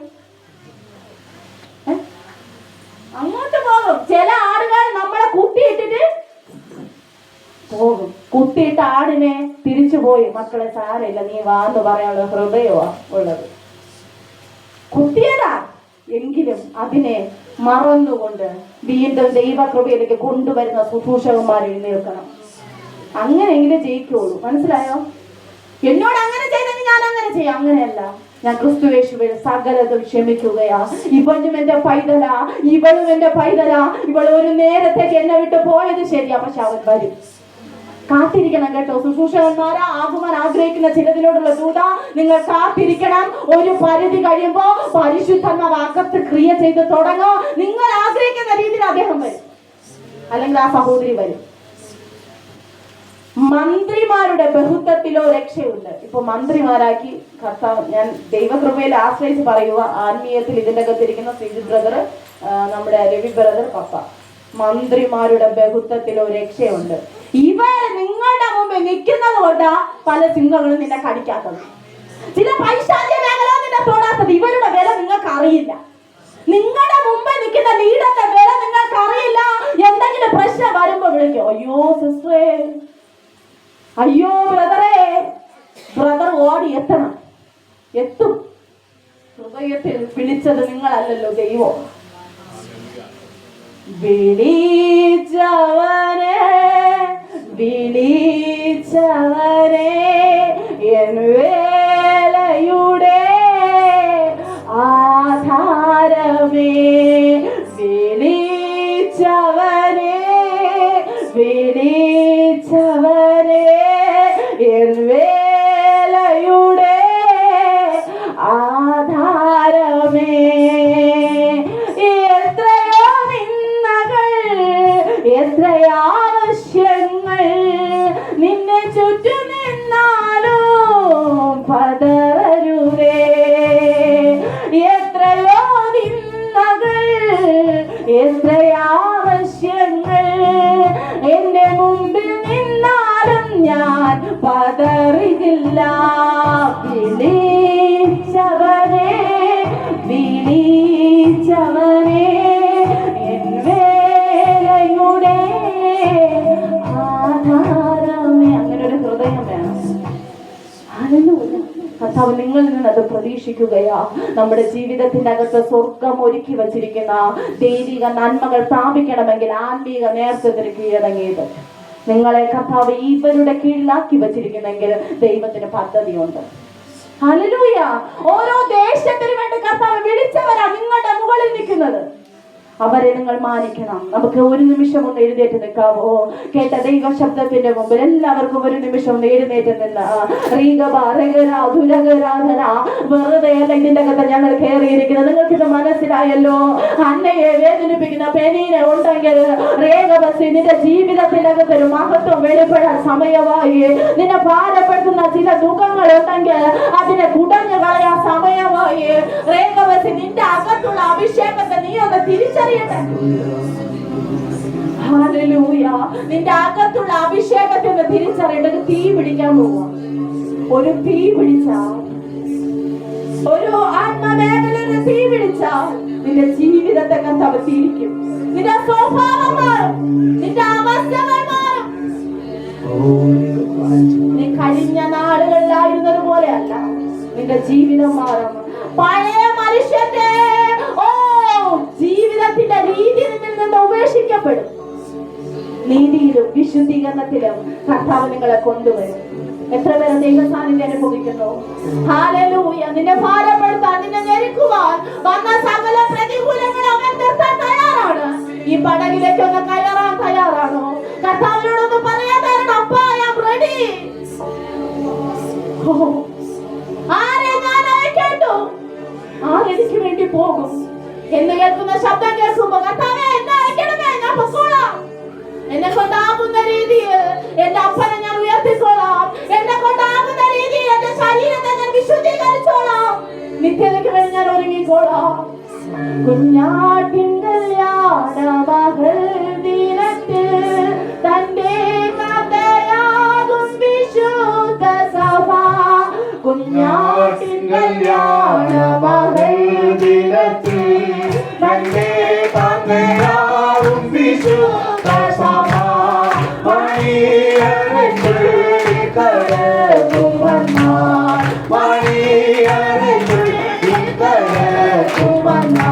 അങ്ങോട്ട് പോകും. ചില ആടുകൾ നമ്മളെ കുത്തിയിട്ടിട്ട് പോകും. കുത്തിയിട്ട ആടിനെ തിരിച്ചു പോയി, മക്കളെ സാരമില്ല നീ വാന്ന് പറയാനുള്ള ഹൃദയമാ ഉള്ളത്. കുത്തിയതാ എങ്കിലും അതിനെ മറന്നുകൊണ്ട് വീണ്ടും ദൈവകൃപയിലേക്ക് കൊണ്ടുവരുന്ന ശുശ്രൂഷകന്മാർ എഴുന്നേൽക്കണം. അങ്ങനെയെങ്കിലും ജയിക്കുള്ളൂ. മനസ്സിലായോ? എന്നോട് അങ്ങനെ ചെയ്തെങ്കിൽ ഞാൻ അങ്ങനെ ചെയ്യാം. അങ്ങനെയല്ല, ഞാൻ ക്രിസ്തുയേശുവിൽ സകലതും ക്ഷമിക്കുകയാ. ഇവനും എന്റെ പൈതലാ, ഇവളും എന്റെ പൈതലാ. ഇവൾ ഒരു നേരത്തേക്ക് എന്നെ വിട്ട് പോയത് ശരിയാ, പക്ഷെ അവൻ വരും. കാത്തിരിക്കണം കേട്ടോ. ശുശ്രൂഷകന്മാരാ ആകുവാൻ ആഗ്രഹിക്കുന്ന ചിലതിനോടുള്ള ദൂത, നിങ്ങൾ കാത്തിരിക്കണം. ഒരു പരിധി കഴിയുമ്പോ പരിശുദ്ധന്മാർ അകത്ത് ക്രിയ ചെയ്ത് തുടങ്ങും. നിങ്ങൾ ആഗ്രഹിക്കുന്ന രീതിയിൽ അദ്ദേഹം വരും, അല്ലെങ്കിൽ ആ സഹോദരി വരും. മന്ത്രിമാരുടെ ബഹുത്വത്തിലോ രക്ഷയുണ്ട്. ഇപ്പൊ മന്ത്രിമാരാക്കി കർത്താവ്, ഞാൻ ദൈവകൃപയിൽ ആശ്രയിച്ച് പറയുക, ആത്മീയത്തിൽ ഇതിന്റെ അകത്തിരിക്കുന്ന സിജു ബ്രദർ, നമ്മുടെ രവി ബ്രദർ, പപ്പ, മന്ത്രിമാരുടെ ബഹുത്വത്തിലോ രക്ഷയുണ്ട്. ഇവർ നിങ്ങളുടെ മുമ്പിൽ നിൽക്കുന്നത് കൊണ്ടാ പല സിംഹങ്ങളും നിന്നെ കടിക്കാത്തത്. ചില പൈശാചിക മേഖല നിന്നെ തൊടാത്തത്. ഇവരുടെ വില നിങ്ങൾക്ക് അറിയില്ല. നിങ്ങളുടെ മുമ്പിൽ നിൽക്കുന്ന ലീഡറിന്റെ വില നിങ്ങൾക്ക് അറിയില്ല. എന്തെങ്കിലും പ്രശ്നം വരുമ്പോ വിളിക്കും, അയ്യോ സിസ്റ്ററേ, അയ്യോ ബ്രദറേ. ബ്രദർ ഓടി എത്തണം, എത്തും. ഹൃദയത്തിൽ വിളിച്ചത് നിങ്ങളല്ലല്ലോ, ദൈവം. വിളിച്ചവനെ വിളിച്ചവനെ എൻ വേലയുടെ ആധാരമേ, വിളിച്ചവനെ വിളിച്ചവനെ എൻ വേലയുടെ ആധാരമേ. എത്രയോ നിന്ദകൾ, എത്രയോ ആവശ്യങ്ങൾ നിന്നെ ചുറ്റും നിന്നാലും പതറരുതേ. എത്രയോ നിന്ദകൾ, എത്രയോ ആവശ്യങ്ങൾ എന്റെ മുമ്പിൽ നിന്നാലും ഞാൻ പതറിയില്ല. വിളിച്ചവനെ വിളിച്ചവനെ എൻ വേലയുടെ ആധാരമേ. അങ്ങനെ ഒരു ഹൃദയം വേണം. ഹല്ലേലൂയ. കർത്താവ് നിങ്ങളിൽ നിന്ന് അത് പ്രതീക്ഷിക്കുകയാ. നമ്മുടെ ജീവിതത്തിന്റെ അകത്ത് സ്വർഗം ഒരുക്കി വച്ചിരിക്കുന്ന ദൈവിക നന്മകൾ പ്രാപിക്കണമെങ്കിൽ ആത്മീക നേതൃത്വത്തിന് കീഴടങ്ങിയത്. നിങ്ങളെ കർത്താവ് ഇവരുടെ കീഴിലാക്കി വച്ചിരിക്കുന്നെങ്കിൽ ദൈവത്തിന് പദ്ധതിയുണ്ട്. ഹല്ലേലൂയ. ഓരോ ദേശത്തിന് വേണ്ടി കർത്താവ് വിളിച്ചവരാ നിങ്ങളുടെ മുകളിൽ നിൽക്കുന്നത്. അവരെ നിങ്ങൾ മാനിക്കണം. നമുക്ക് ഒരു നിമിഷം ഒന്ന് എഴുന്നേറ്റ് നിൽക്കാവോ? കേട്ട ദൈവ ശബ്ദത്തിന്റെ മുമ്പിൽ എല്ലാവർക്കും ഒരു നിമിഷം ഒന്ന് എഴുന്നേറ്റ് നിന്ന വെറുതെ അല്ല ഇതിന്റെ അകത്ത് ഞങ്ങൾ കയറിയിരിക്കുന്നത്. നിങ്ങൾക്കിത് മനസ്സിലായല്ലോ? അന്നയെ വേദനിപ്പിക്കുന്ന പെനീനെ ഉണ്ടെങ്കിൽ രേഖബസി നിന്റെ ജീവിതത്തിനകത്ത് ഒരു മഹത്വം വെളിപ്പെടാൻ സമയമായി. നിന്നെ ഭാരപ്പെടുത്തുന്ന ചില ദുഃഖങ്ങൾ ഉണ്ടെങ്കിൽ അതിനെ കുടഞ്ഞു കളയാൻ സമയമായി. രേഖബസി നിന്റെ അകത്തുള്ള അഭിഷേകത്തെ നീ ഒന്ന് തിരിച്ചറിയട്ടെ. ഹല്ലേലൂയ. നിന്റെ അകത്തുള്ള അഭിഷേകത്തെ ഒന്ന് തിരിച്ചറിയട്ടെ. തീ പിടിക്കാൻ പോവാ. ഒരു തീ പിടിച്ചാൽ, ഒരു ആത്മമേഖലയിൽ തീ പിടിച്ചാൽ നിന്റെ ജീവിതത്തെ കർത്താവ് തിരിക്കും. നിന്റെ സ്വഭാവം മാറും, നിന്റെ അവസ്ഥകൾ മാറും. നീ കഴിഞ്ഞ നാളുകളിലായിരുന്നത് പോലെയല്ല, നിന്റെ ജീവിതം മാറും. പഴയ മനുഷ്യന്റെ ജീവിതത്തിന്റെ രീതി നിന്നിൽ നിന്ന് ഉപേക്ഷിക്കപ്പെടും. നീതിയിലും വിശുദ്ധീകരണത്തിലും കർത്താവ് നിങ്ങളെ കൊണ്ടുവരും. എത്ര പേര് ദൈവസാന്നിധ്യം അനുഭവിക്കുന്നു? ഹല്ലേലൂയ. നിന്നെ ഭാരപ്പെടുത്താൻ, നിന്നെ ഞെരുക്കുവാൻ വന്ന സകല പ്രതികൂലങ്ങളും അവൻ നിർത്താൻ തയ്യാറാണ്. ഈ പടകിലേക്ക് ഒന്ന് കയറാൻ തയ്യാറാണോ? കർത്താവിനോടൊന്ന് പറയാൻ തയ്യാറാണ്. അപ്പാ ഐ ആം റെഡി. ആരെ ഞാൻ അയക്കട്ടോ? ആരെനിക്ക് വേണ്ടി പോകും എന്ന് കേൾക്കുന്ന ശബ്ദം കേൾക്കുമ്പോ കർത്താവേ എന്നെ അയക്കണമേ, ഞാൻ പൊക്കോളാം. എന്നെ കൊണ്ടാകുന്ന രീതിയിൽ എന്റെ അപ്പനെ ഞാൻ ഉയർത്തിക്കോളാം. എന്നെ കൊണ്ടാകുന്ന രീതിയിൽ എന്റെ ശരീരത്തെ ഞാൻ വിശുദ്ധീകരിച്ചോളാം. നിത്യതയ്ക്ക് വേണ്ടി ഞാൻ ഒരുങ്ങിക്കോളാം. കുഞ്ഞാട്ടിൻ കല്യാണമകൾ ദിനത്തിൽ തന്റെ കഥയാകും വിശുദ്ധ സഭ. കുഞ്ഞാട്ടിൻ കല്യാണമകൾ ദിനത്തിൽ തന്റെ കഥയാകും വിശുദ്ധ സഭ. മണിയറയ്ക്ക് കടക്കുമന്നാൽ, മണിയറയ്ക്ക് കടക്കുമന്നാൽ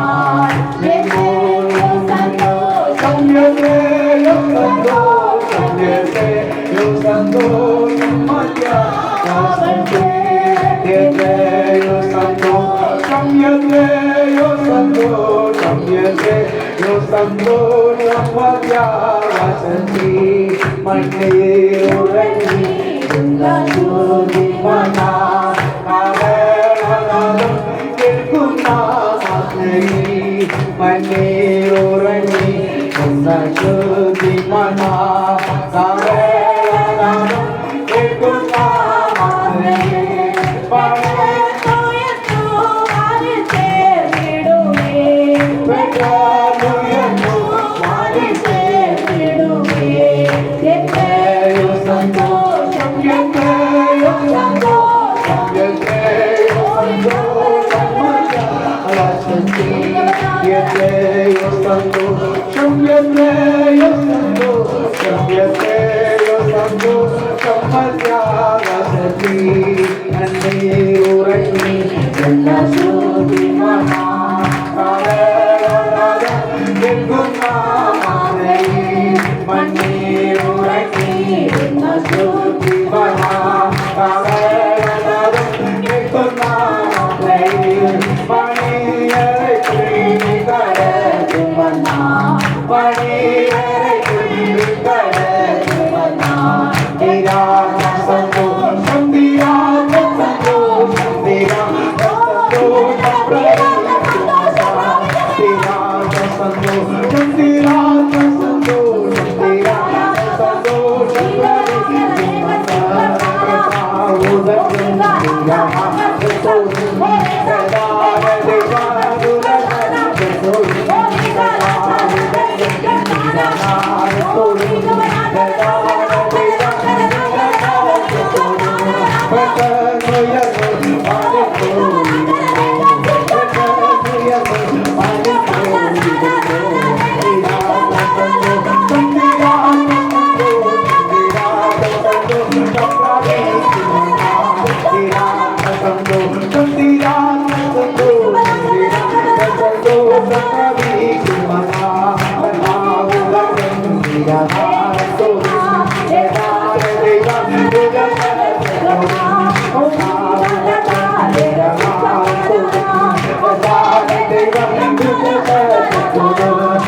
Thank you.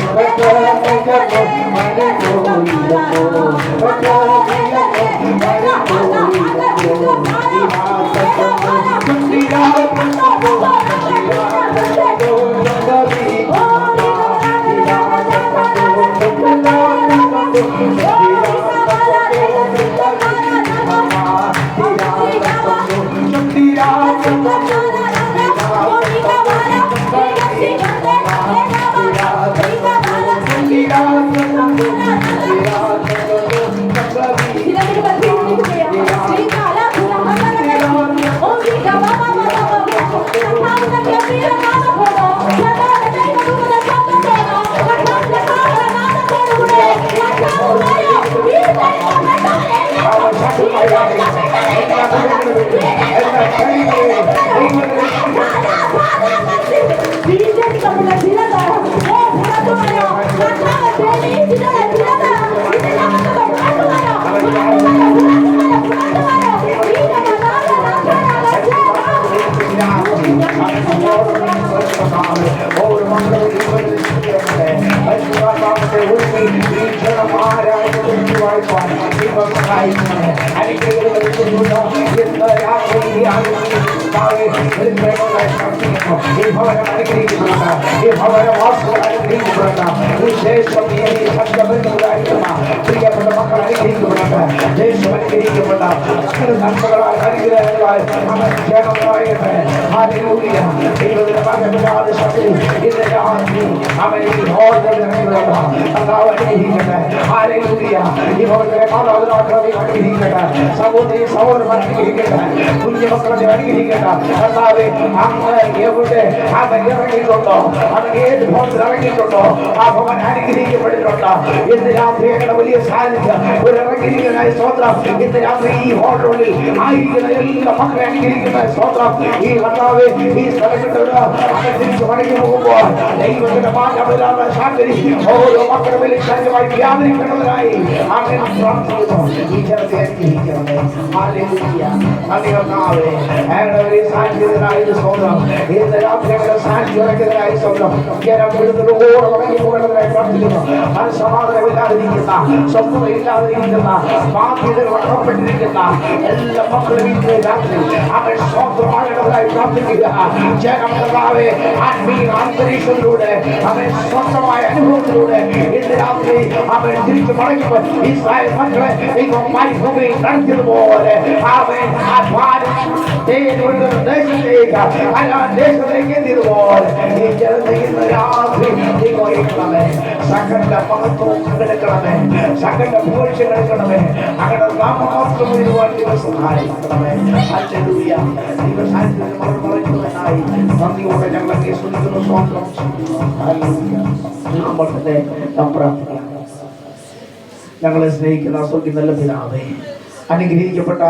സഹോദരി സഹോദരന്മാർ കുഞ്ഞുമക്കളെ അനുഗ്രഹിക്കട്ടെ. എവിടെ അവൻ ഇറങ്ങിയിട്ടുണ്ടോ, അവൻ ഏത് ഭവനത്തിൽ ഇറങ്ങിയിട്ടുണ്ടോ ആ ഭവൻ അനുഗ്രഹിക്കപ്പെട്ടിട്ടുണ്ടോ. ഇന്ന് രാത്രി ഞങ്ങളുടെ വലിയ സാന്നിധ്യം ഒരു ഇറങ്ങിയിരിക്കുന്ന സ്തോത്രം. ഇന്ന് രാത്രി ഈ ഹോട്ടലിൽ ആയിരിക്കുന്ന എല്ലാ മക്കളെ അനുഗ്രഹിക്കുന്ന സ്തോത്രം. ഈ കർത്താവ് ഈ സ്ഥലത്തിലുള്ള തിരിച്ചു മടങ്ങി പോകുമ്പോൾ ദൈവത്തിന്റെ മാറ്റമില്ലാത്ത ശാന്തി ഓരോ മക്കളുടെ വലിയ ശാന്തമായി വ്യാപരിക്കേണ്ടതിനായി അങ്ങനെ പ്രാർത്ഥിക്കുന്നു. ഈ ജനത്തെ അനുഗ്രഹിക്കണമേ. ഹല്ലേലൂയ. നന്ദി കർത്താവേ. ഞങ്ങളുടെ വലിയ സാന്നിധ്യത്തിനായി സ്തോത്രം. ഇന്ന് രാത്രി ഞങ്ങളുടെ സാന്നിധ്യം ഇറക്കുന്നതിനായി സ്തോത്രം. ജനം വിടുതലോടെ മടങ്ങി പോകേണ്ടതിനായി പ്രാർത്ഥിക്കുന്നു. മനസ്സമാധാനമില്ലാതിരിക്കുന്ന, സ്വസ്ഥതയില്ലാതിരിക്കുന്ന, ബാധ്യതകൾ അകപ്പെട്ടിരിക്കുന്ന എല്ലാ മക്കളും ഇന്ന് രാത്രി അവൻ സ്വന്തമാകേണ്ടതിനായി പ്രാർത്ഥിക്കുക. ജനം കർത്താവേ ആത്മീയ അന്തരീക്ഷത്തിലൂടെ അവൻ സ്വന്തമായ അനുഭവത്തിലൂടെ ഇന്ന് രാത്രി അവൻ തിരിച്ചു മടങ്ങിപ്പോൾ ഇസ്രായേൽ മക്കളെ ദൈവം മരുഭൂമിയിൽ നടത്തിയതുപോലെ അവൻ ആ ദേശത്തേക്ക് എത്തിയതുപോലെ ഈ ജനത്തെ ഇന്ന് രാത്രി ദൈവമേ സകല മഹത്വവും എടുക്കണമേ, സകല ഭൂഴ്ച എടുക്കണമേ. അങ്ങനെ നാമമാത്രം എഴുതുവാൻ ദൈവം സഹായിക്കണമേ. ഹല്ലേലൂയ. ദൈവസാന്നിധ്യത്തിൽ മറന്നുകളയുന്നതിനായി നന്ദിയോടെ ഞങ്ങളെ സ്തുതിക്കുന്നു. സ്തോത്രം. ഹല്ലേലൂയ. ഞങ്ങളെ സ്നേഹിക്കുന്ന സ്വർഗ്ഗീയ നല്ല പിതാവേ, അനുഗ്രഹിക്കപ്പെട്ട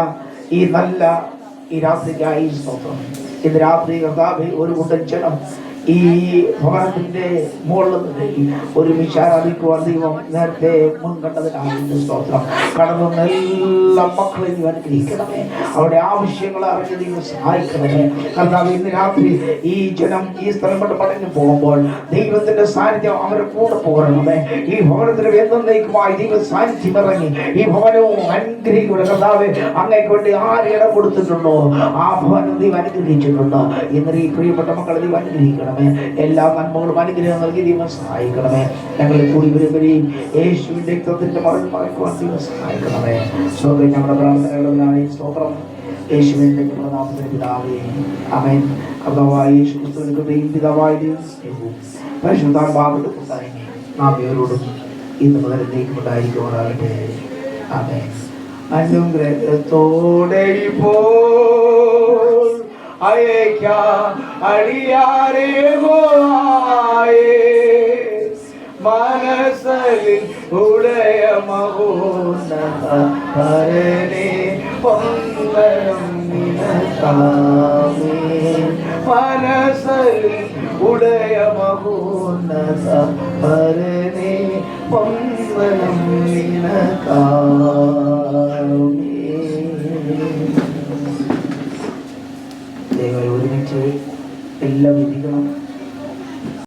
ഈ രാത്രിക്കായി സ്തോത്രം. ഇന്ന് രാത്രി കർത്താവേ ഒരു കൂട്ടം ജനം ഈ ഭവനത്തിന്റെ മുകളിൽ ഒരുമിച്ച് ആരാധിക്കുവാൻ ദൈവം നേരത്തെ മുൻകണ്ടതിനാണ് സ്തോത്രം. കടന്നുവന്ന എല്ലാ മക്കളെയും അനുഗ്രഹിക്കണമേ. അവരുടെ ആവശ്യങ്ങൾ അറിഞ്ഞ് ദൈവം സഹായിക്കണമേ. കർത്താവ് ഇന്ന് രാത്രി ഈ ജനം ഈ സ്ഥലം കൊണ്ട് മടങ്ങി പോകുമ്പോൾ ദൈവത്തിന്റെ സാന്നിധ്യം അവരെ കൂടെ പോകണമേ. ഈ ഭവനത്തിന് എന്നേക്കുമായി ദൈവ സാന്നിധ്യം ഇറങ്ങി ഈ ഭവനവും അനുഗ്രഹിക്കണം. കർത്താവ് അങ്ങേക്ക് വേണ്ടി ആര് ഇടം കൊടുത്തിട്ടുണ്ടോ ആ ഭവനം ദൈവം അനുഗ്രഹിച്ചിട്ടുണ്ടോ. ഇന്ന് ഈ പ്രിയപ്പെട്ട മക്കളെ ദൈവം അനുഗ്രഹിക്കണം. എല്ലാ നന്മകളും അനുഗ്രഹം നൽകി ദൈവം സഹായിക്കണമേ. ഞങ്ങളെ കൂടി വരെയും യേശുവിന്റെ രക്തത്തിന്റെ മറവിൽ മറക്കുവാൻ ദൈവം സഹായിക്കണമേ. സ്തോത്രം. ഞങ്ങളുടെ പ്രാർത്ഥനകളിലായി സ്തോത്രം. യേശുവിന്റെ നാമത്തിൽ പിതാവേ, ആമേൻ. കർത്താവായ യേശു ക്രിസ്തുവിന്റെ പിതാവായ ദൈവവും പരിശുദ്ധാത്മാവിന്റെ കൂട്ടായ്മയും നാം ഇവരോടും ഇന്ന് മുതൽ ഉണ്ടായിരിക്കുവാനാകട്ടെ. ആമേൻ. അനുഗ്രഹത്തോടെ അയക്കാ അടിയാരേ ഹോയേ മനസ്സിൽ ഉടയ മഹോന്നത പരനേ പൊങ്കരം നിനക്കാമേ. മനസ്സിൽ ഉടയ മഹോന്നത പരനേ പൊങ്കരം നിനക്കാമേ.